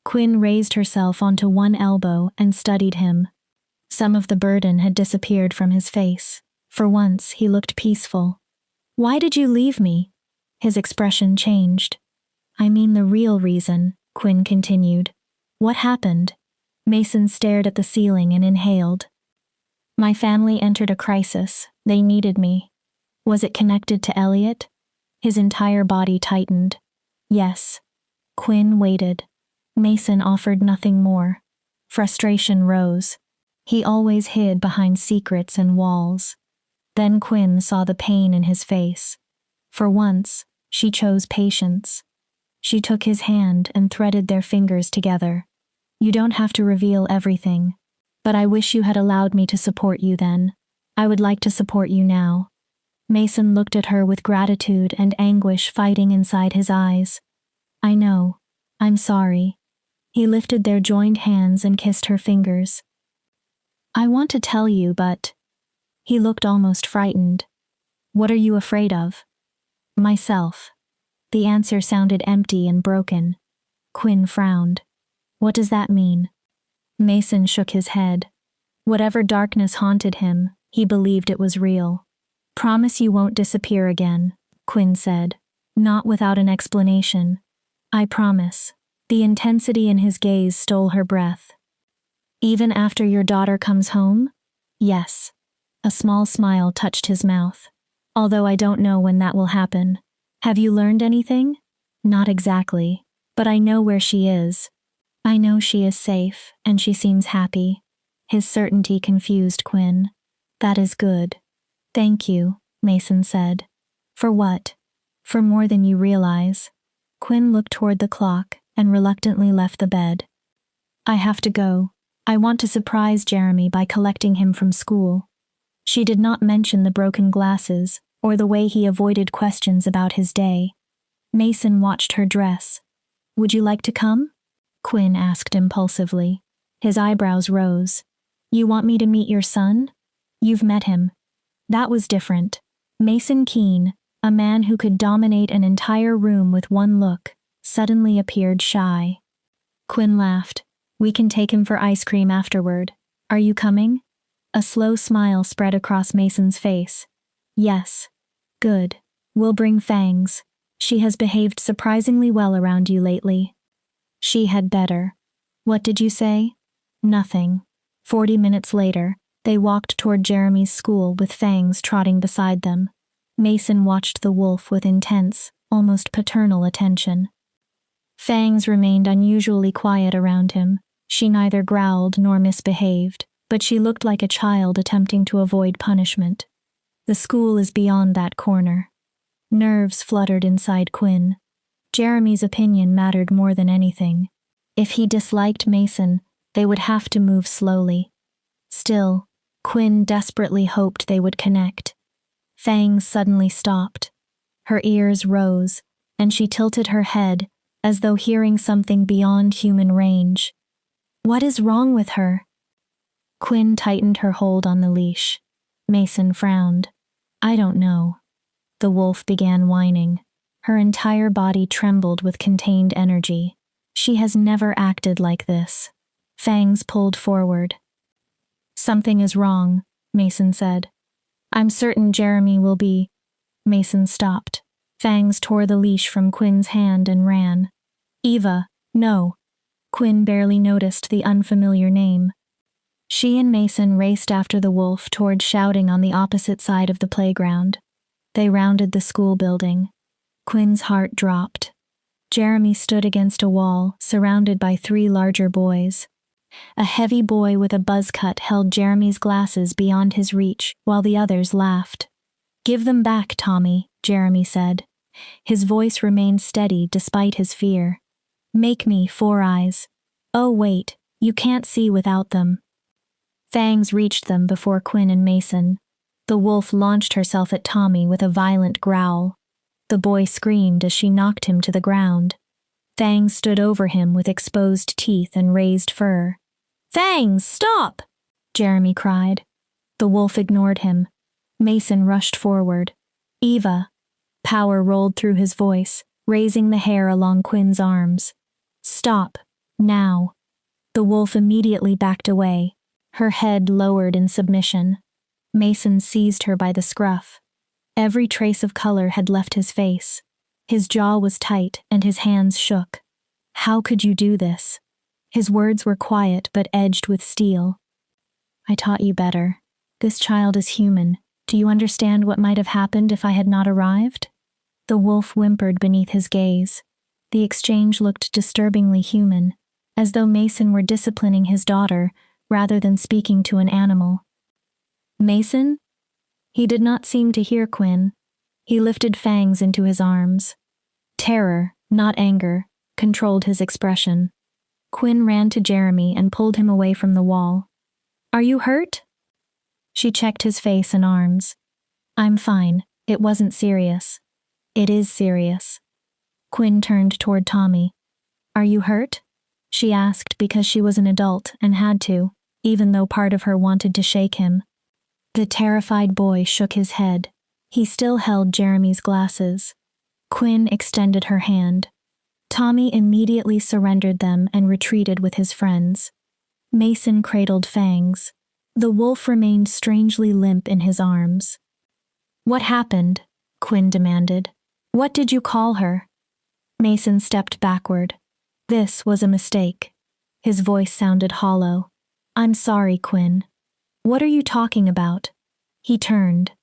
Quinn raised herself onto one elbow and studied him. Some of the burden had disappeared from his face. For once, he looked peaceful. "Why did you leave me?" His expression changed. "I mean the real reason," Quinn continued. "What happened?" Mason stared at the ceiling and inhaled. "My family entered a crisis. They needed me." Was it connected to Elliot? His entire body tightened. Yes. Quinn waited. Mason offered nothing more. Frustration rose. He always hid behind secrets and walls. Then Quinn saw the pain in his face. For once, she chose patience. She took his hand and threaded their fingers together. "You don't have to reveal everything. But I wish you had allowed me to support you then. I would like to support you now." Mason looked at her with gratitude and anguish fighting inside his eyes. "I know. I'm sorry." He lifted their joined hands and kissed her fingers. "I want to tell you, but..." He looked almost frightened. "What are you afraid of?" "Myself." The answer sounded empty and broken. Quinn frowned. "What does that mean?" Mason shook his head. Whatever darkness haunted him, he believed it was real. "Promise you won't disappear again," Quinn said, not without an explanation. "I promise." The intensity in his gaze stole her breath. "Even after your daughter comes home?" "Yes." A small smile touched his mouth. "Although I don't know when that will happen." "Have you learned anything?" "Not exactly, but I know where she is. I know she is safe, and she seems happy." His certainty confused Quinn. "That is good." "Thank you," Mason said. "For what?" "For more than you realize." Quinn looked toward the clock and reluctantly left the bed. "I have to go. I want to surprise Jeremy by collecting him from school." She did not mention the broken glasses or the way he avoided questions about his day. Mason watched her dress. "Would you like to come?" Quinn asked impulsively. His eyebrows rose. "You want me to meet your son?" "You've met him." That was different. Mason Keene, a man who could dominate an entire room with one look, suddenly appeared shy. Quinn laughed. "We can take him for ice cream afterward. Are you coming?" A slow smile spread across Mason's face. "Yes." "Good. We'll bring Fangs. She has behaved surprisingly well around you lately." "She had better." "What did you say?" "Nothing." 40 minutes later, they walked toward Jeremy's school with Fangs trotting beside them. Mason watched the wolf with intense, almost paternal attention. Fangs remained unusually quiet around him. She neither growled nor misbehaved, but she looked like a child attempting to avoid punishment. The school is beyond that corner. Nerves fluttered inside Quinn. Jeremy's opinion mattered more than anything. If he disliked Mason, they would have to move slowly. Still, Quinn desperately hoped they would connect. Fangs suddenly stopped. Her ears rose, and she tilted her head, as though hearing something beyond human range. "What is wrong with her?" Quinn tightened her hold on the leash. Mason frowned. "I don't know." The wolf began whining. Her entire body trembled with contained energy. "She has never acted like this." Fangs pulled forward. "Something is wrong," Mason said. "I'm certain Jeremy will be..." Mason stopped. Fangs tore the leash from Quinn's hand and ran. "Eva, no." Quinn barely noticed the unfamiliar name. She and Mason raced after the wolf toward shouting on the opposite side of the playground. They rounded the school building. Quinn's heart dropped. Jeremy stood against a wall, surrounded by 3 larger boys. A heavy boy with a buzz cut held Jeremy's glasses beyond his reach, while the others laughed. "Give them back, Tommy," Jeremy said. His voice remained steady despite his fear. "Make me 4 eyes. Oh wait, you can't see without them." Fangs reached them before Quinn and Mason. The wolf launched herself at Tommy with a violent growl. The boy screamed as she knocked him to the ground. Fangs stood over him with exposed teeth and raised fur. "Fangs, stop!" Jeremy cried. The wolf ignored him. Mason rushed forward. "Eva." Power rolled through his voice, raising the hair along Quinn's arms. "Stop. Now." The wolf immediately backed away, her head lowered in submission. Mason seized her by the scruff. Every trace of color had left his face. His jaw was tight and his hands shook. "How could you do this?" His words were quiet but edged with steel. "I taught you better. This child is human. Do you understand what might have happened if I had not arrived?" The wolf whimpered beneath his gaze. The exchange looked disturbingly human, as though Mason were disciplining his daughter rather than speaking to an animal. "Mason?" He did not seem to hear Quinn. He lifted Fangs into his arms. Terror, not anger, controlled his expression. Quinn ran to Jeremy and pulled him away from the wall. "Are you hurt?" She checked his face and arms. "I'm fine. It wasn't serious." "It is serious." Quinn turned toward Tommy. "Are you hurt?" she asked because she was an adult and had to, even though part of her wanted to shake him. The terrified boy shook his head. He still held Jeremy's glasses. Quinn extended her hand. Tommy immediately surrendered them and retreated with his friends. Mason cradled Fangs. The wolf remained strangely limp in his arms. "What happened?" Quinn demanded. "What did you call her?" Mason stepped backward. This was a mistake. His voice sounded hollow. "I'm sorry, Quinn." "What are you talking about?" He turned.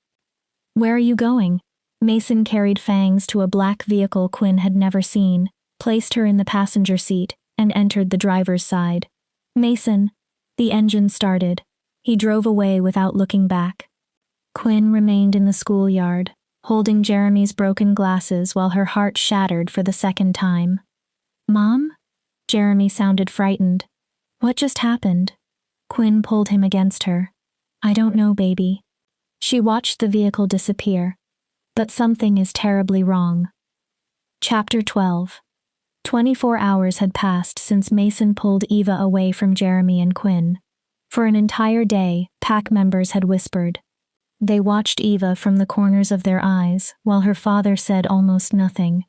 "Where are you going?" Mason carried Fangs to a black vehicle Quinn had never seen, placed her in the passenger seat, and entered the driver's side. "Mason." The engine started. He drove away without looking back. Quinn remained in the schoolyard, holding Jeremy's broken glasses while her heart shattered for the second time. "Mom?" Jeremy sounded frightened. "What just happened?" Quinn pulled him against her. "I don't know, baby." She watched the vehicle disappear. But something is terribly wrong. Chapter 12. 24 hours had passed since Mason pulled Eva away from Jeremy and Quinn. For an entire day, pack members had whispered. They watched Eva from the corners of their eyes, while her father said almost nothing.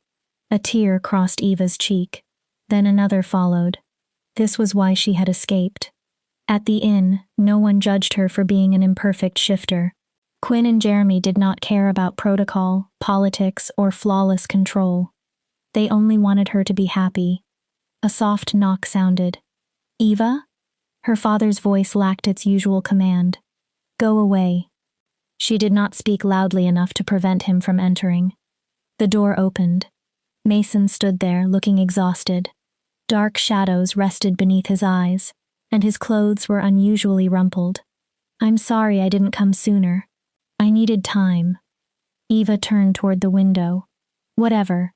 A tear crossed Eva's cheek. Then another followed. This was why she had escaped. At the inn, no one judged her for being an imperfect shifter. Quinn and Jeremy did not care about protocol, politics, or flawless control. They only wanted her to be happy. A soft knock sounded. "Eva?" Her father's voice lacked its usual command. "Go away." She did not speak loudly enough to prevent him from entering. The door opened. Mason stood there, looking exhausted. Dark shadows rested beneath his eyes, and his clothes were unusually rumpled. "I'm sorry I didn't come sooner. I needed time." Eva turned toward the window. "Whatever.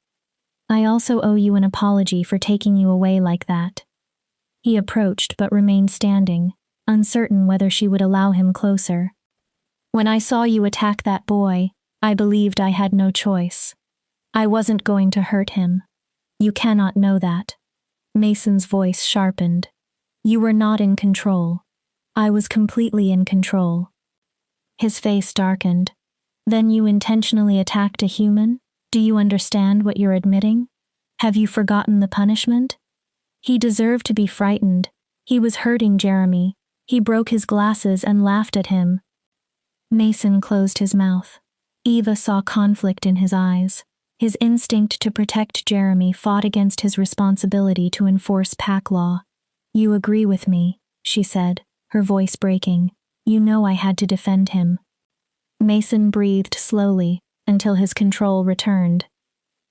I also owe you an apology for taking you away like that." He approached but remained standing, uncertain whether she would allow him closer. "When I saw you attack that boy, I believed I had no choice. I wasn't going to hurt him. You cannot know that." Mason's voice sharpened. "You were not in control. I was completely in control." His face darkened. "Then you intentionally attacked a human? Do you understand what you're admitting? Have you forgotten the punishment?" He deserved to be frightened. He was hurting Jeremy. He broke his glasses and laughed at him. Mason closed his mouth. Eva saw conflict in his eyes. His instinct to protect Jeremy fought against his responsibility to enforce pack law. "You agree with me," she said, her voice breaking. "You know I had to defend him." Mason breathed slowly until his control returned.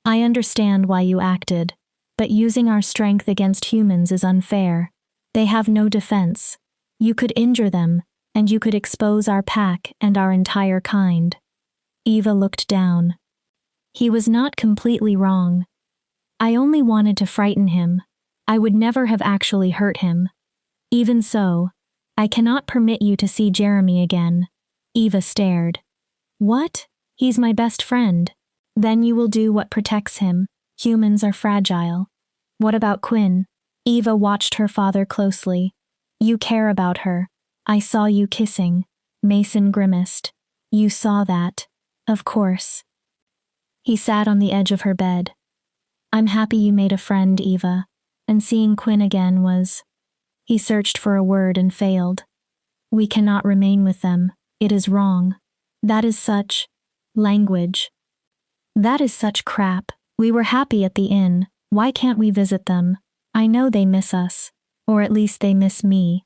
"I understand why you acted, but using our strength against humans is unfair. They have no defense. You could injure them, and you could expose our pack and our entire kind." Eva looked down. "He was not completely wrong. I only wanted to frighten him. I would never have actually hurt him. Even so, I cannot permit you to see Jeremy again." Eva stared. "What? He's my best friend." Then you will do what protects him. Humans are fragile. What about Quinn? Eva watched her father closely. You care about her. I saw you kissing. Mason grimaced. You saw that. Of course. He sat on the edge of her bed. I'm happy you made a friend, Eva. And seeing Quinn again was... He searched for a word and failed. We cannot remain with them. It is wrong. That is such... language. That is such crap. We were happy at the inn. Why can't we visit them? I know they miss us. Or at least they miss me.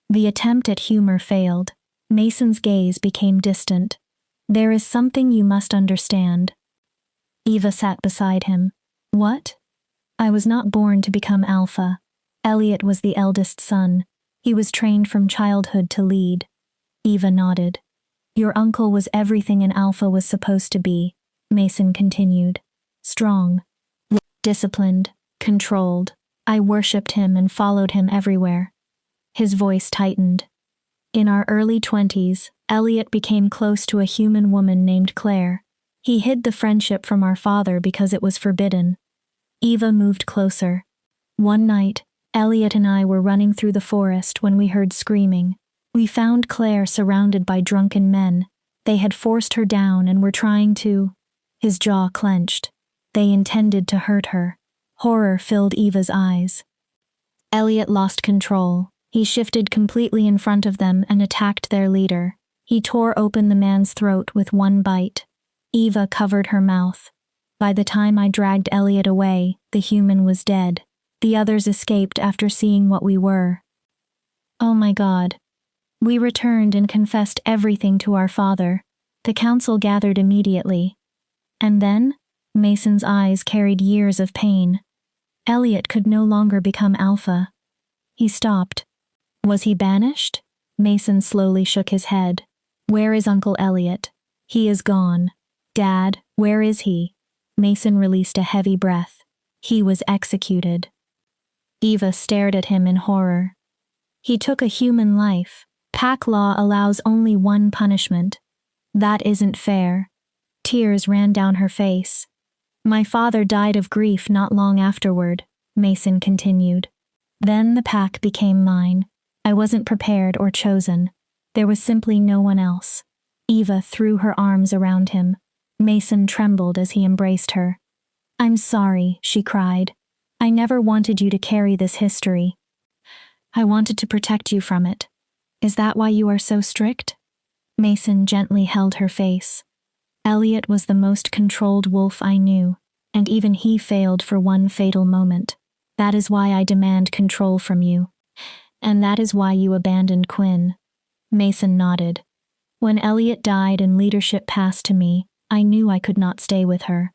The attempt at humor failed. Mason's gaze became distant. There is something you must understand. Eva sat beside him. What? I was not born to become alpha. Elliot was the eldest son. He was trained from childhood to lead. Eva nodded. Your uncle was everything an alpha was supposed to be, Mason continued. Strong. Disciplined. Controlled. I worshipped him and followed him everywhere. His voice tightened. In our early 20s, Elliot became close to a human woman named Claire. He hid the friendship from our father because it was forbidden. Eva moved closer. One night, Elliot and I were running through the forest when we heard screaming. We found Claire surrounded by drunken men. They had forced her down and were trying to... His jaw clenched. They intended to hurt her. Horror filled Eva's eyes. Elliot lost control. He shifted completely in front of them and attacked their leader. He tore open the man's throat with one bite. Eva covered her mouth. By the time I dragged Elliot away, the human was dead. The others escaped after seeing what we were. Oh my God. We returned and confessed everything to our father. The council gathered immediately. And then, Mason's eyes carried years of pain. Elliot could no longer become alpha. He stopped. Was he banished? Mason slowly shook his head. Where is Uncle Elliot? He is gone. Dad, where is he? Mason released a heavy breath. He was executed. Eva stared at him in horror. He took a human life. Pack law allows only one punishment. That isn't fair. Tears ran down her face. My father died of grief not long afterward, Mason continued. Then the pack became mine. I wasn't prepared or chosen. There was simply no one else. Eva threw her arms around him. Mason trembled as he embraced her. I'm sorry, she cried. I never wanted you to carry this history. I wanted to protect you from it. Is that why you are so strict? Mason gently held her face. Elliot was the most controlled wolf I knew, and even he failed for one fatal moment. That is why I demand control from you. And that is why you abandoned Quinn. Mason nodded. When Elliot died and leadership passed to me, I knew I could not stay with her.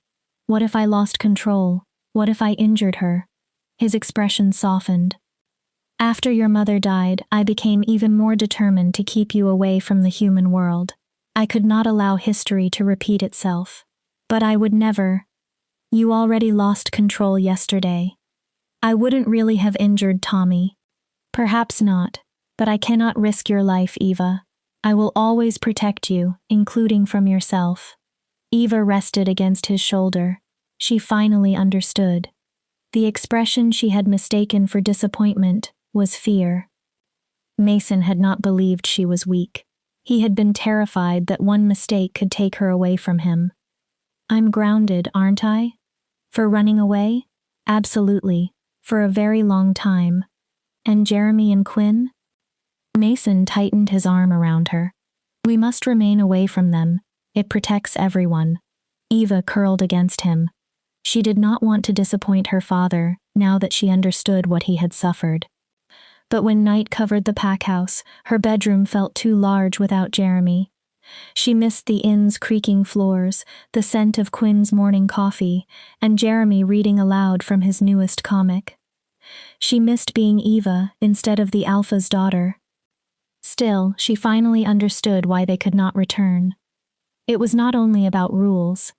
What if I lost control? What if I injured her? His expression softened. After your mother died, I became even more determined to keep you away from the human world. I could not allow history to repeat itself. But I would never. You already lost control yesterday. I wouldn't really have injured Tommy. Perhaps not, but I cannot risk your life, Eva. I will always protect you, including from yourself. Eva rested against his shoulder. She finally understood. The expression she had mistaken for disappointment was fear. Mason had not believed she was weak. He had been terrified that one mistake could take her away from him. I'm grounded, aren't I? For running away? Absolutely. For a very long time. And Jeremy and Quinn? Mason tightened his arm around her. We must remain away from them. It protects everyone. Eva curled against him. She did not want to disappoint her father, now that she understood what he had suffered. But when night covered the pack house, her bedroom felt too large without Jeremy. She missed the inn's creaking floors, the scent of Quinn's morning coffee, and Jeremy reading aloud from his newest comic. She missed being Eva instead of the Alpha's daughter. Still, she finally understood why they could not return. It was not only about rules.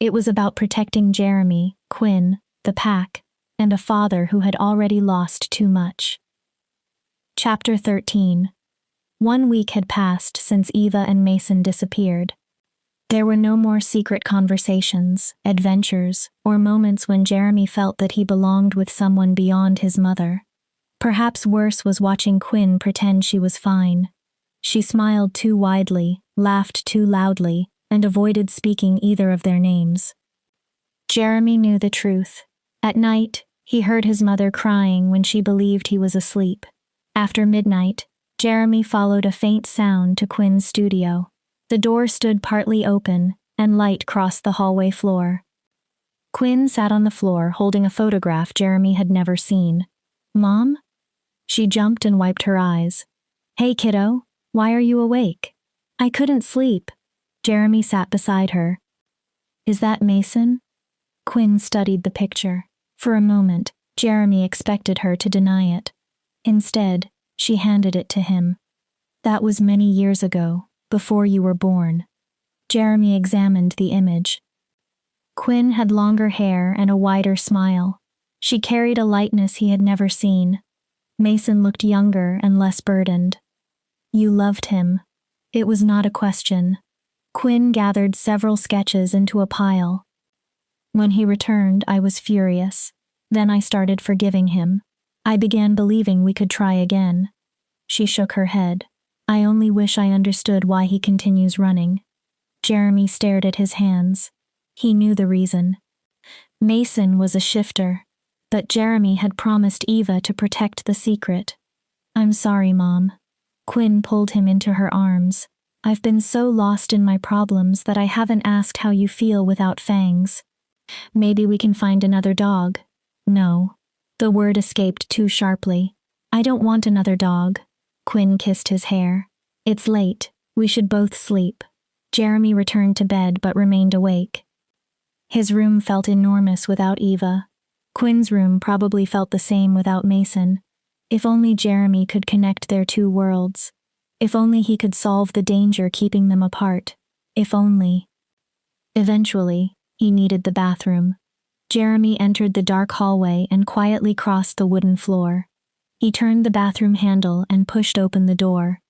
It was about protecting Jeremy, Quinn, the pack, and a father who had already lost too much. Chapter 13. 1 week had passed since Eva and Mason disappeared. There were no more secret conversations, adventures, or moments when Jeremy felt that he belonged with someone beyond his mother. Perhaps worse was watching Quinn pretend she was fine. She smiled too widely, laughed too loudly, and avoided speaking either of their names. Jeremy knew the truth. At night, he heard his mother crying when she believed he was asleep. After midnight, Jeremy followed a faint sound to Quinn's studio. The door stood partly open, and light crossed the hallway floor. Quinn sat on the floor holding a photograph Jeremy had never seen. "Mom?" She jumped and wiped her eyes. "Hey, kiddo, why are you awake?" "I couldn't sleep." Jeremy sat beside her. "Is that Mason?" Quinn studied the picture. For a moment, Jeremy expected her to deny it. Instead, she handed it to him. "That was many years ago, before you were born." Jeremy examined the image. Quinn had longer hair and a wider smile. She carried a lightness he had never seen. Mason looked younger and less burdened. "You loved him." It was not a question. Quinn gathered several sketches into a pile. "When he returned, I was furious. Then I started forgiving him. I began believing we could try again." She shook her head. "I only wish I understood why he continues running." Jeremy stared at his hands. He knew the reason. Mason was a shifter, but Jeremy had promised Eva to protect the secret. "I'm sorry, Mom." Quinn pulled him into her arms. "I've been so lost in my problems that I haven't asked how you feel without fangs. Maybe we can find another dog." "No." The word escaped too sharply. "I don't want another dog." Quinn kissed his hair. "It's late. We should both sleep." Jeremy returned to bed but remained awake. His room felt enormous without Eva. Quinn's room probably felt the same without Mason. If only Jeremy could connect their two worlds. If only he could solve the danger keeping them apart. If only. Eventually, he needed the bathroom. Jeremy entered the dark hallway and quietly crossed the wooden floor. He turned the bathroom handle and pushed open the door.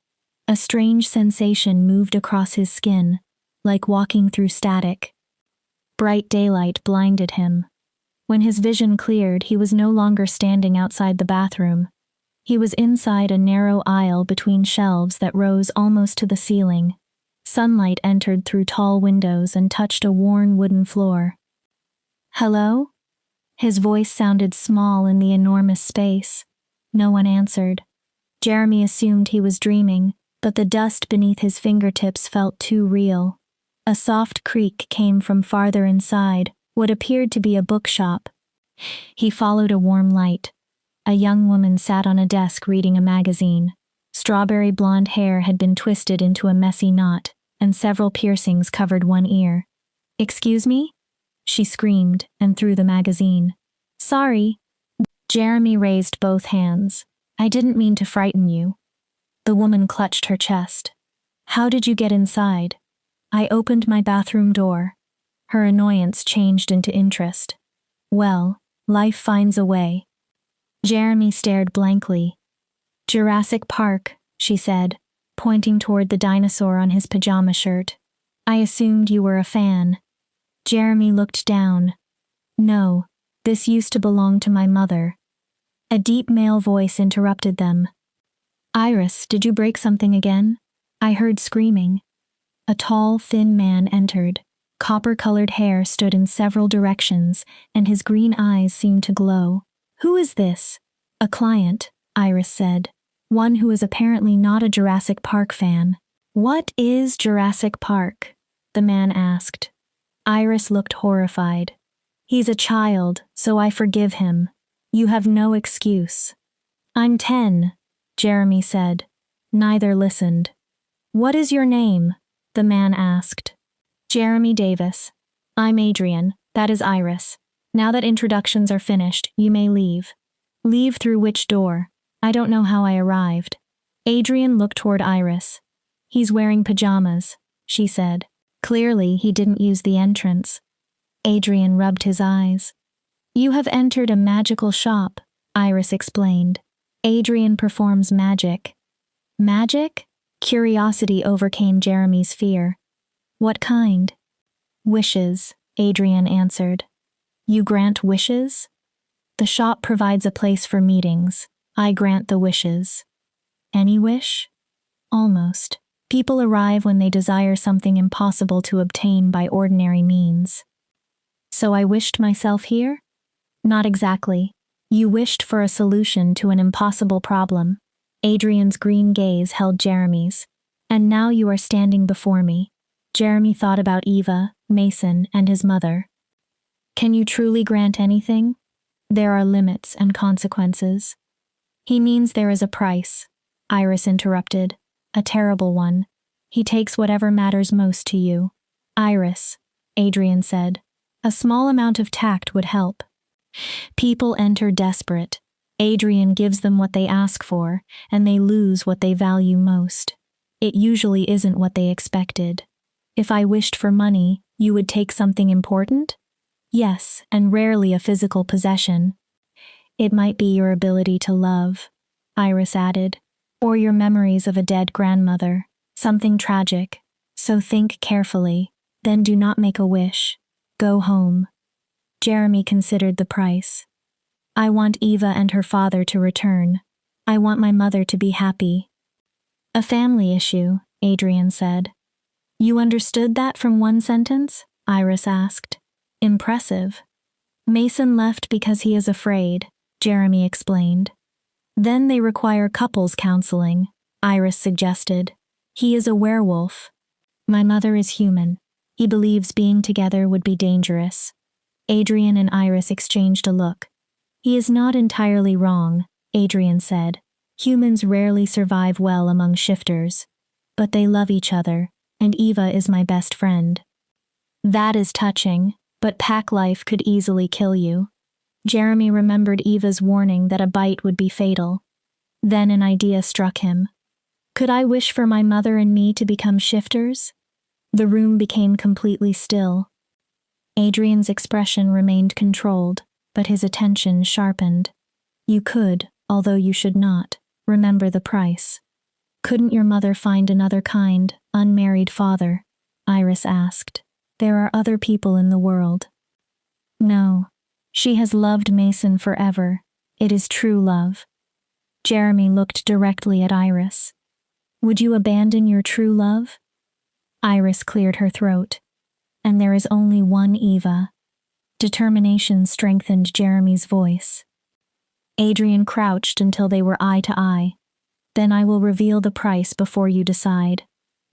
A strange sensation moved across his skin, like walking through static. Bright daylight blinded him. When his vision cleared, he was no longer standing outside the bathroom. He was inside a narrow aisle between shelves that rose almost to the ceiling. Sunlight entered through tall windows and touched a worn wooden floor. "Hello?" His voice sounded small in the enormous space. No one answered. Jeremy assumed he was dreaming, but the dust beneath his fingertips felt too real. A soft creak came from farther inside, what appeared to be a bookshop. He followed a warm light. A young woman sat on a desk reading a magazine. Strawberry blonde hair had been twisted into a messy knot, and several piercings covered one ear. "Excuse me?" She screamed and threw the magazine. "Sorry." Jeremy raised both hands. "I didn't mean to frighten you." The woman clutched her chest. "How did you get inside?" "I opened my bathroom door." Her annoyance changed into interest. "Well, life finds a way." Jeremy stared blankly. "Jurassic Park," she said, pointing toward the dinosaur on his pajama shirt. "I assumed you were a fan." Jeremy looked down. "No, this used to belong to my mother." A deep male voice interrupted them. "Iris, did you break something again?" "I heard screaming." A tall, thin man entered. Copper-colored hair stood in several directions, and his green eyes seemed to glow. "Who is this?" "A client," Iris said. "One who is apparently not a Jurassic Park fan." "What is Jurassic Park?" the man asked. Iris looked horrified. "He's a child, so I forgive him. You have no excuse." "I'm 10, Jeremy said. Neither listened. "What is your name?" the man asked. "Jeremy Davis." "I'm Adrian, that is Iris. Now that introductions are finished, you may leave." "Leave through which door? I don't know how I arrived." Adrian looked toward Iris. "He's wearing pajamas," she said. Clearly, he didn't use the entrance. Adrian rubbed his eyes. "You have entered a magical shop," Iris explained. "Adrian performs magic." "Magic?" Curiosity overcame Jeremy's fear. What kind? Wishes, Adrian answered. You grant wishes? The shop provides a place for meetings. I grant the wishes. Any wish? Almost. People arrive when they desire something impossible to obtain by ordinary means. So I wished myself here? Not exactly. You wished for a solution to an impossible problem. Adrian's green gaze held Jeremy's. And now you are standing before me. Jeremy thought about Eva, Mason, and his mother. Can you truly grant anything? There are limits and consequences. He means there is a price, Iris interrupted. A terrible one. He takes whatever matters most to you. Iris, Adrian said. A small amount of tact would help. People enter desperate. Adrian gives them what they ask for, and they lose what they value most. It usually isn't what they expected. If I wished for money, you would take something important? Yes, and rarely a physical possession. It might be your ability to love, Iris added, or your memories of a dead grandmother, something tragic. So think carefully, then do not make a wish. Go home. Jeremy considered the price. I want Eva and her father to return. I want my mother to be happy. A family issue, Adrian said. You understood that from one sentence? Iris asked. Impressive. Mason left because he is afraid, Jeremy explained. Then they require couples counseling, Iris suggested. He is a werewolf. My mother is human. He believes being together would be dangerous. Adrian and Iris exchanged a look. He is not entirely wrong, Adrian said. Humans rarely survive well among shifters. But they love each other, and Eva is my best friend. That is touching, but pack life could easily kill you. Jeremy remembered Eva's warning that a bite would be fatal. Then an idea struck him. Could I wish for my mother and me to become shifters? The room became completely still. Adrian's expression remained controlled, but his attention sharpened. You could, although you should not, remember the price. Couldn't your mother find another kind, unmarried father? Iris asked. There are other people in the world. No. She has loved Mason forever. It is true love. Jeremy looked directly at Iris. Would you abandon your true love? Iris cleared her throat. And there is only one Eva. Determination strengthened Jeremy's voice. Adrian crouched until they were eye to eye. Then I will reveal the price before you decide.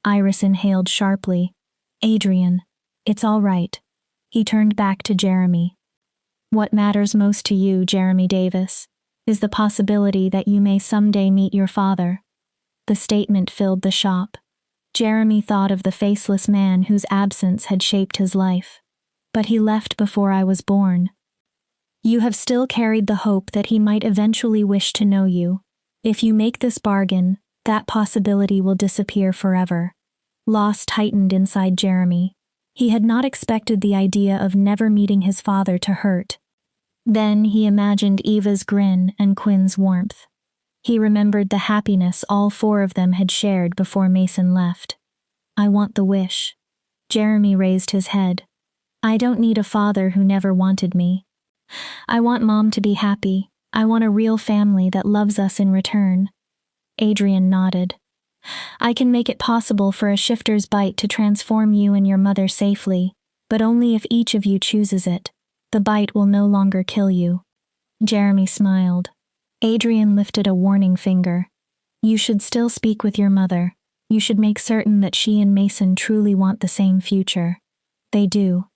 Iris inhaled sharply. Adrian, it's all right. He turned back to Jeremy. What matters most to you, Jeremy Davis, is the possibility that you may someday meet your father. The statement filled the shop. Jeremy thought of the faceless man whose absence had shaped his life. But he left before I was born. You have still carried the hope that he might eventually wish to know you. If you make this bargain, that possibility will disappear forever. Loss tightened inside Jeremy. He had not expected the idea of never meeting his father to hurt. Then he imagined Eva's grin and Quinn's warmth. He remembered the happiness all four of them had shared before Mason left. I want the wish. Jeremy raised his head. I don't need a father who never wanted me. I want Mom to be happy. I want a real family that loves us in return. Adrian nodded. I can make it possible for a shifter's bite to transform you and your mother safely, but only if each of you chooses it. The bite will no longer kill you. Jeremy smiled. Adrian lifted a warning finger. You should still speak with your mother. You should make certain that she and Mason truly want the same future. They do.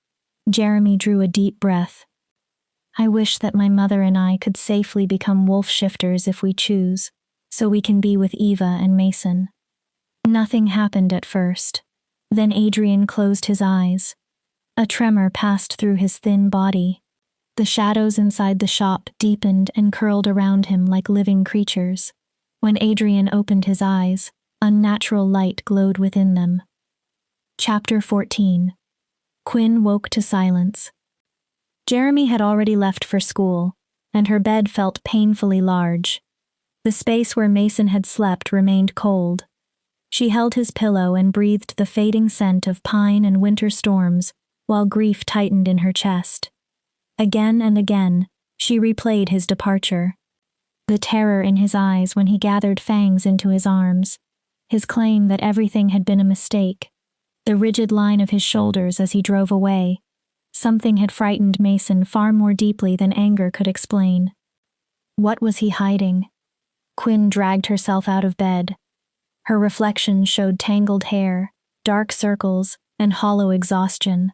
Jeremy drew a deep breath. I wish that my mother and I could safely become wolf shifters if we choose, so we can be with Eva and Mason. Nothing happened at first. Then Adrian closed his eyes. A tremor passed through his thin body. The shadows inside the shop deepened and curled around him like living creatures. When Adrian opened his eyes, unnatural light glowed within them. Chapter 14. Quinn woke to silence. Jeremy had already left for school, and her bed felt painfully large. The space where Mason had slept remained cold. She held his pillow and breathed the fading scent of pine and winter storms, while grief tightened in her chest. Again and again, she replayed his departure. The terror in his eyes when he gathered Fangs into his arms, his claim that everything had been a mistake, the rigid line of his shoulders as he drove away. Something had frightened Mason far more deeply than anger could explain. What was he hiding? Quinn dragged herself out of bed. Her reflection showed tangled hair, dark circles, and hollow exhaustion.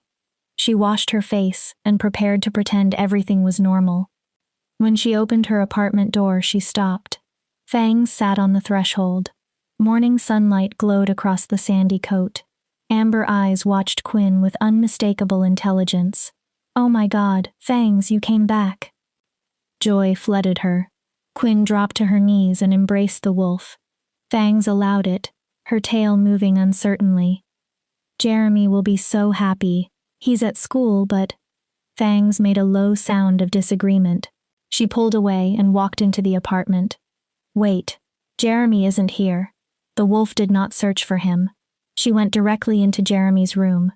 She washed her face and prepared to pretend everything was normal. When she opened her apartment door, she stopped. Fangs sat on the threshold. Morning sunlight glowed across the sandy coat. Amber eyes watched Quinn with unmistakable intelligence. "Oh my God, Fangs, you came back." Joy flooded her. Quinn dropped to her knees and embraced the wolf. Fangs allowed it, her tail moving uncertainly. "Jeremy will be so happy. He's at school, but—" Fangs made a low sound of disagreement. She pulled away and walked into the apartment. "Wait, Jeremy isn't here." The wolf did not search for him. She went directly into Jeremy's room.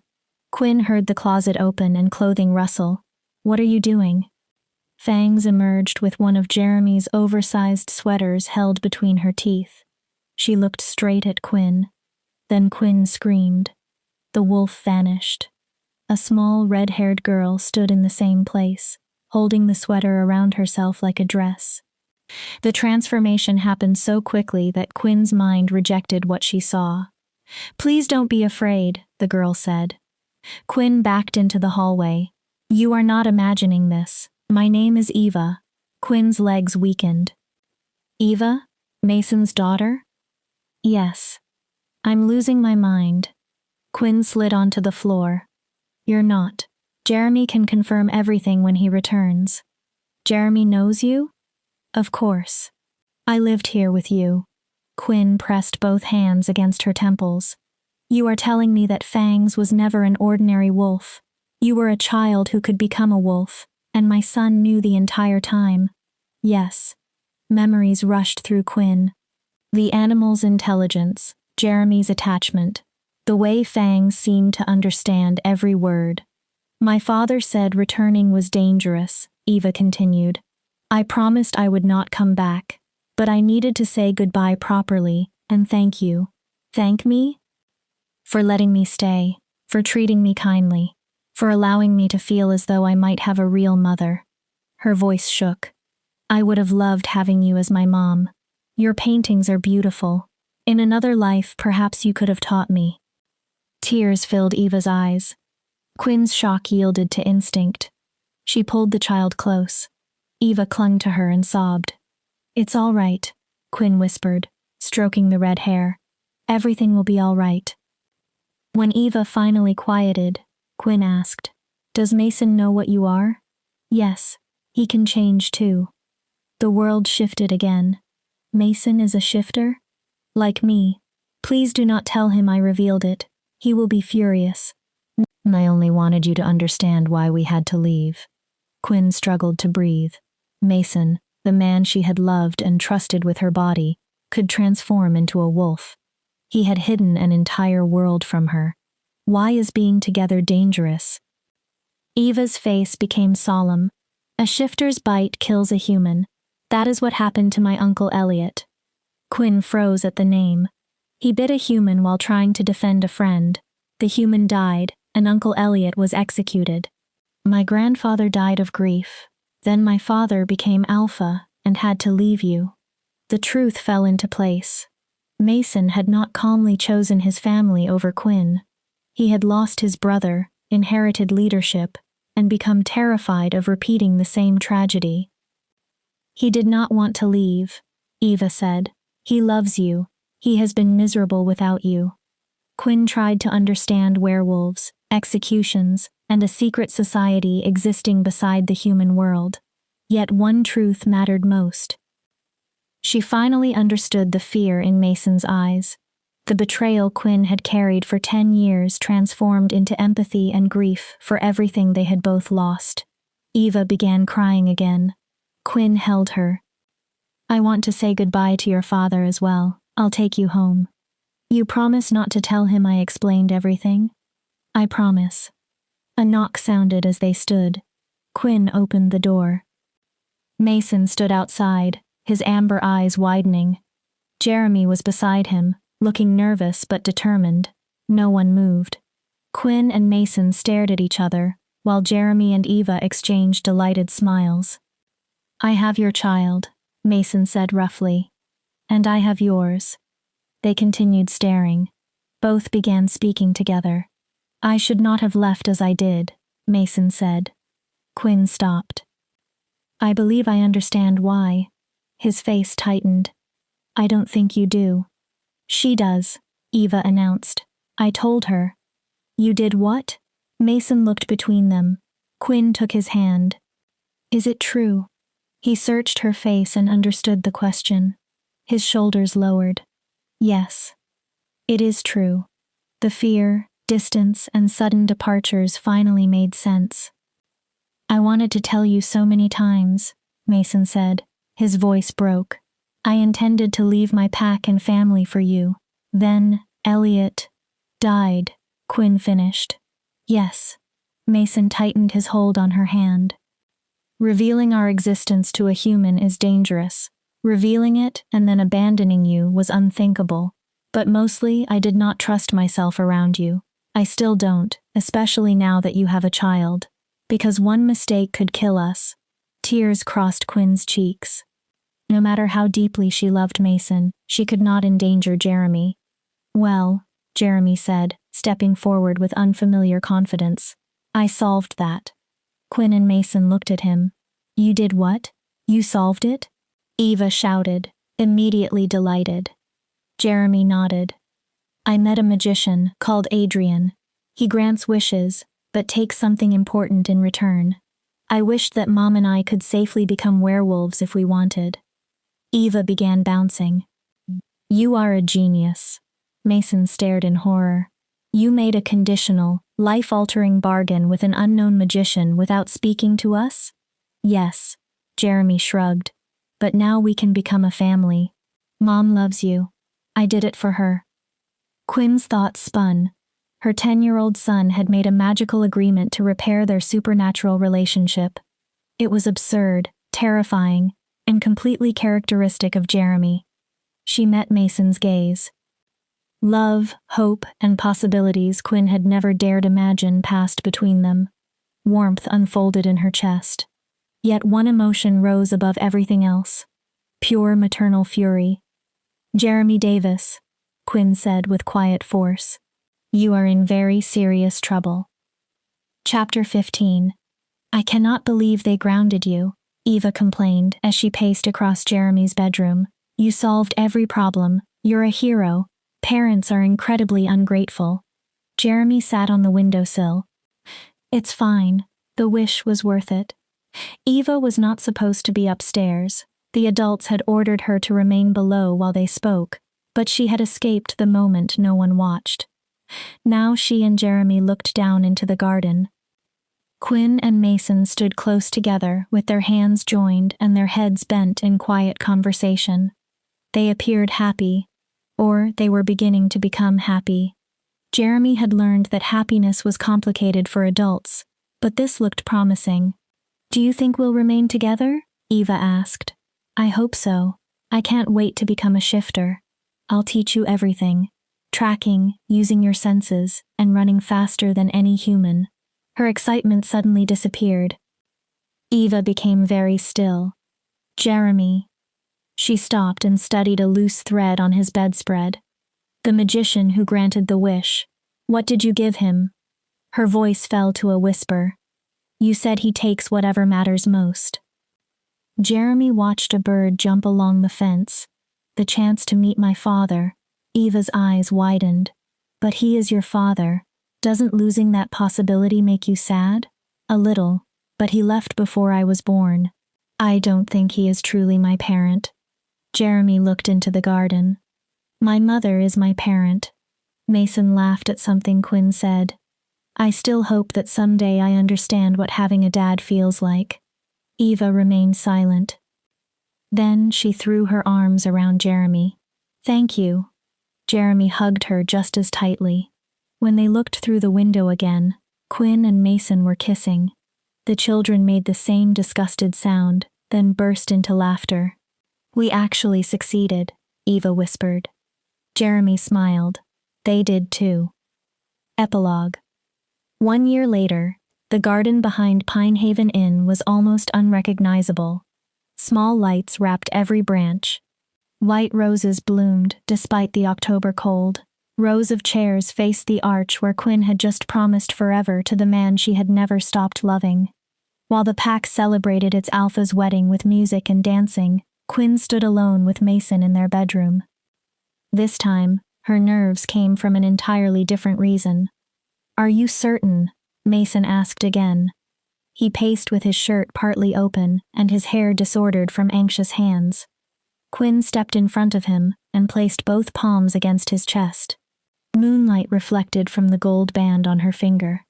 Quinn heard the closet open and clothing rustle. "What are you doing?" Fangs emerged with one of Jeremy's oversized sweaters held between her teeth. She looked straight at Quinn. Then Quinn screamed. The wolf vanished. A small red-haired girl stood in the same place, holding the sweater around herself like a dress. The transformation happened so quickly that Quinn's mind rejected what she saw. "Please don't be afraid," the girl said. Quinn backed into the hallway. "You are not imagining this. My name is Eva." Quinn's legs weakened. "Eva? Mason's daughter?" "Yes. I'm losing my mind." Quinn slid onto the floor. "You're not. Jeremy can confirm everything when he returns." "Jeremy knows you?" "Of course. I lived here with you." Quinn pressed both hands against her temples. "You are telling me that Fangs was never an ordinary wolf. You were a child who could become a wolf, and my son knew the entire time." "Yes." Memories rushed through Quinn. The animal's intelligence, Jeremy's attachment, the way Fangs seemed to understand every word. "My father said returning was dangerous," Eva continued. "I promised I would not come back, but I needed to say goodbye properly, and thank you." "Thank me?" "For letting me stay, for treating me kindly, for allowing me to feel as though I might have a real mother." Her voice shook. "I would have loved having you as my mom. Your paintings are beautiful. In another life, perhaps you could have taught me." Tears filled Eva's eyes. Quinn's shock yielded to instinct. She pulled the child close. Eva clung to her and sobbed. "It's all right," Quinn whispered, stroking the red hair. "Everything will be all right." When Eva finally quieted, Quinn asked, "Does Mason know what you are?" "Yes, he can change too." The world shifted again. "Mason is a shifter?" "Like me. Please do not tell him I revealed it. He will be furious." "I only wanted you to understand why we had to leave." Quinn struggled to breathe. Mason, the man she had loved and trusted with her body, could transform into a wolf. He had hidden an entire world from her. Why is being together dangerous? Eva's face became solemn. "A shifter's bite kills a human. That is what happened to my Uncle Elliot." Quinn froze at the name. He bit a human while trying to defend a friend. The human died, and Uncle Elliot was executed. "My grandfather died of grief. Then my father became Alpha and had to leave you." The truth fell into place. Mason had not calmly chosen his family over Quinn. He had lost his brother, inherited leadership, and become terrified of repeating the same tragedy. "He did not want to leave," Eva said. "He loves you. He has been miserable without you." Quinn tried to understand werewolves, executions, and a secret society existing beside the human world. Yet one truth mattered most. She finally understood the fear in Mason's eyes. The betrayal Quinn had carried for 10 years transformed into empathy and grief for everything they had both lost. Eva began crying again. Quinn held her. "I want to say goodbye to your father as well. I'll take you home." You promise not to tell him I explained everything? I promise. A knock sounded as they stood. Quinn opened the door. Mason stood outside, his amber eyes widening. Jeremy was beside him, looking nervous but determined. No one moved. Quinn and Mason stared at each other, while Jeremy and Eva exchanged delighted smiles. I have your child, Mason said roughly. And I have yours. They continued staring. Both began speaking together. I should not have left as I did, Mason said. Quinn stopped. I believe I understand why. His face tightened. I don't think you do. She does, Eva announced. I told her. You did what? Mason looked between them. Quinn took his hand. Is it true? He searched her face and understood the question. His shoulders lowered. Yes. It is true. The fear, distance, and sudden departures finally made sense. I wanted to tell you so many times, Mason said. His voice broke. I intended to leave my pack and family for you. Then, Elliot died, Quinn finished. Yes. Mason tightened his hold on her hand. Revealing our existence to a human is dangerous. Revealing it and then abandoning you was unthinkable. But mostly I did not trust myself around you. I still don't, especially now that you have a child. Because one mistake could kill us. Tears crossed Quinn's cheeks. No matter how deeply she loved Mason, she could not endanger Jeremy. Well, Jeremy said, stepping forward with unfamiliar confidence. I solved that. Quinn and Mason looked at him. You did what? You solved it? Eva shouted, immediately delighted. Jeremy nodded. I met a magician called Adrian. He grants wishes, but takes something important in return. I wished that Mom and I could safely become werewolves if we wanted. Eva began bouncing. You are a genius. Mason stared in horror. You made a conditional, life-altering bargain with an unknown magician without speaking to us? Yes, Jeremy shrugged. But now we can become a family. Mom loves you. I did it for her. Quinn's thoughts spun. Her 10-year-old son had made a magical agreement to repair their supernatural relationship. It was absurd, terrifying, and completely characteristic of Jeremy. She met Mason's gaze. Love, hope, and possibilities Quinn had never dared imagine passed between them. Warmth unfolded in her chest. Yet one emotion rose above everything else. Pure maternal fury. Jeremy Davis, Quinn said with quiet force. You are in very serious trouble. Chapter 15. I cannot believe they grounded you, Eva complained as she paced across Jeremy's bedroom. You solved every problem. You're a hero. Parents are incredibly ungrateful. Jeremy sat on the windowsill. It's fine. The wish was worth it. Eva was not supposed to be upstairs. The adults had ordered her to remain below while they spoke, but she had escaped the moment no one watched. Now she and Jeremy looked down into the garden. Quinn and Mason stood close together with their hands joined and their heads bent in quiet conversation. They appeared happy, or they were beginning to become happy. Jeremy had learned that happiness was complicated for adults, but this looked promising. Do you think we'll remain together? Eva asked. I hope so. I can't wait to become a shifter. I'll teach you everything. Tracking, using your senses, and running faster than any human. Her excitement suddenly disappeared. Eva became very still. Jeremy. She stopped and studied a loose thread on his bedspread. The magician who granted the wish. What did you give him? Her voice fell to a whisper. You said he takes whatever matters most. Jeremy watched a bird jump along the fence. The chance to meet my father. Eva's eyes widened. But he is your father. Doesn't losing that possibility make you sad? A little, but he left before I was born. I don't think he is truly my parent. Jeremy looked into the garden. My mother is my parent. Mason laughed at something Quinn said. I still hope that someday I understand what having a dad feels like. Eva remained silent. Then she threw her arms around Jeremy. Thank you. Jeremy hugged her just as tightly. When they looked through the window again, Quinn and Mason were kissing. The children made the same disgusted sound, then burst into laughter. "We actually succeeded," Eva whispered. Jeremy smiled. They did too. Epilogue. 1 year later, the garden behind Pinehaven Inn was almost unrecognizable. Small lights wrapped every branch. White roses bloomed despite the October cold. Rows of chairs faced the arch where Quinn had just promised forever to the man she had never stopped loving. While the pack celebrated its alpha's wedding with music and dancing, Quinn stood alone with Mason in their bedroom. This time, her nerves came from an entirely different reason. "Are you certain?" Mason asked again. He paced with his shirt partly open and his hair disordered from anxious hands. Quinn stepped in front of him and placed both palms against his chest. Moonlight reflected from the gold band on her finger.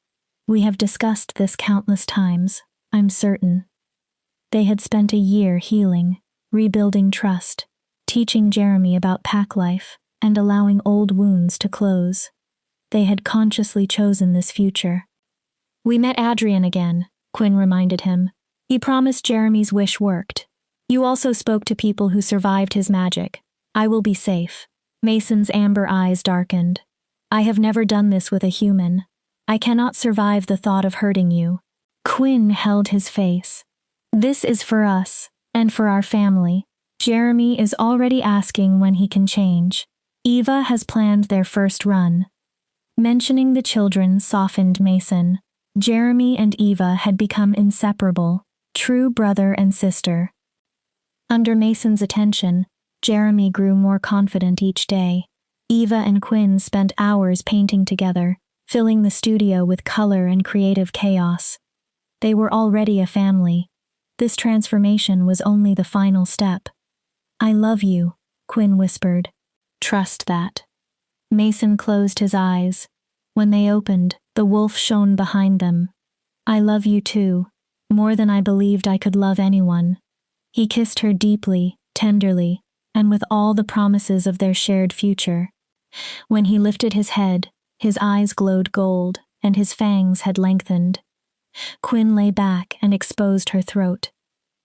"We have discussed this countless times, I'm certain." They had spent a year healing, rebuilding trust, teaching Jeremy about pack life, and allowing old wounds to close. They had consciously chosen this future. "We met Adrian again," Quinn reminded him. "He promised Jeremy's wish worked. You also spoke to people who survived his magic. I will be safe." Mason's amber eyes darkened. "I have never done this with a human. I cannot survive the thought of hurting you." Quinn held his face. "This is for us, and for our family. Jeremy is already asking when he can change. Eva has planned their first run." Mentioning the children softened Mason. Jeremy and Eva had become inseparable, true brother and sister. Under Mason's attention, Jeremy grew more confident each day. Eva and Quinn spent hours painting together, filling the studio with color and creative chaos. They were already a family. This transformation was only the final step. "I love you," Quinn whispered. "Trust that." Mason closed his eyes. When they opened, the wolf shone behind them. "I love you too, more than I believed I could love anyone." He kissed her deeply, tenderly, and with all the promises of their shared future. When he lifted his head, his eyes glowed gold, and his fangs had lengthened. Quinn lay back and exposed her throat.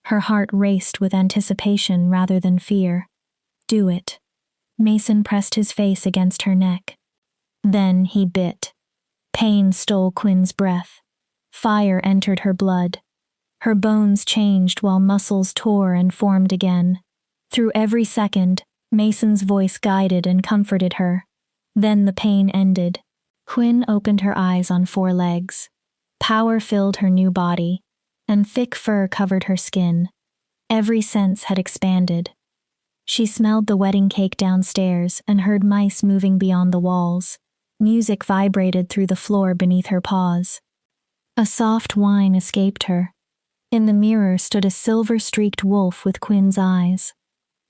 Her heart raced with anticipation rather than fear. "Do it." Mason pressed his face against her neck. Then he bit. Pain stole Quinn's breath. Fire entered her blood. Her bones changed while muscles tore and formed again. Through every second, Mason's voice guided and comforted her. Then the pain ended. Quinn opened her eyes on 4 legs. Power filled her new body, and thick fur covered her skin. Every sense had expanded. She smelled the wedding cake downstairs and heard mice moving beyond the walls. Music vibrated through the floor beneath her paws. A soft whine escaped her. In the mirror stood a silver-streaked wolf with Quinn's eyes.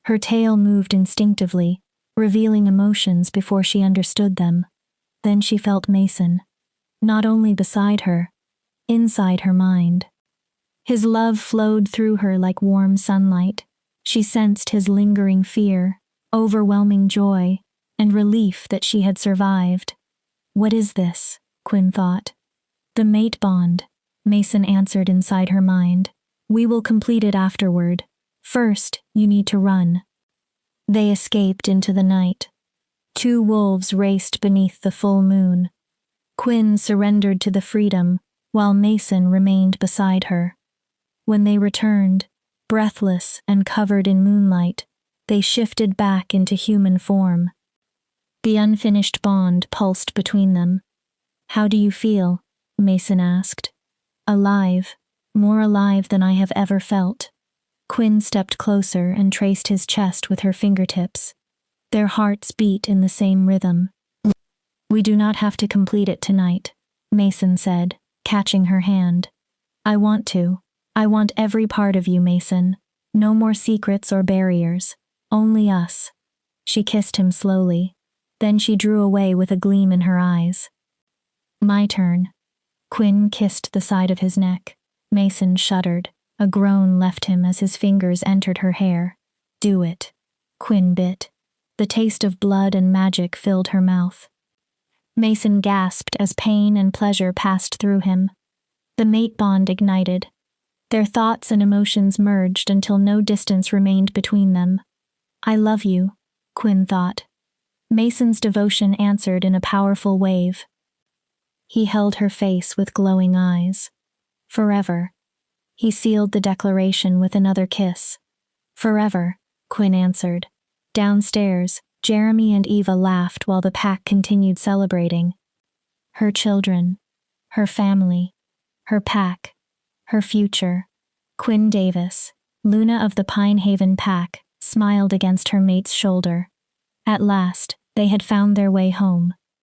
Her tail moved instinctively, revealing emotions before she understood them. Then she felt Mason, not only beside her, inside her mind. His love flowed through her like warm sunlight. She sensed his lingering fear, overwhelming joy, and relief that she had survived. "What is this?" Quinn thought. "The mate bond," Mason answered inside her mind. "We will complete it afterward. First, you need to run." They escaped into the night. 2 wolves raced beneath the full moon. Quinn surrendered to the freedom, while Mason remained beside her. When they returned, breathless and covered in moonlight, they shifted back into human form. The unfinished bond pulsed between them. "How do you feel?" Mason asked. "Alive, more alive than I have ever felt." Quinn stepped closer and traced his chest with her fingertips. Their hearts beat in the same rhythm. "We do not have to complete it tonight," Mason said, catching her hand. "I want to. I want every part of you, Mason. No more secrets or barriers. Only us." She kissed him slowly. Then she drew away with a gleam in her eyes. "My turn." Quinn kissed the side of his neck. Mason shuddered. A groan left him as his fingers entered her hair. "Do it." Quinn bit. The taste of blood and magic filled her mouth. Mason gasped as pain and pleasure passed through him. The mate bond ignited. Their thoughts and emotions merged until no distance remained between them. I love you, Quinn thought. Mason's devotion answered in a powerful wave. He held her face with glowing eyes. Forever. He sealed the declaration with another kiss. Forever, Quinn answered. Downstairs, Jeremy and Eva laughed while the pack continued celebrating. Her children, her family, her pack, her future. Quinn Davis, Luna of the Pine Haven pack, smiled against her mate's shoulder. At last, they had found their way home.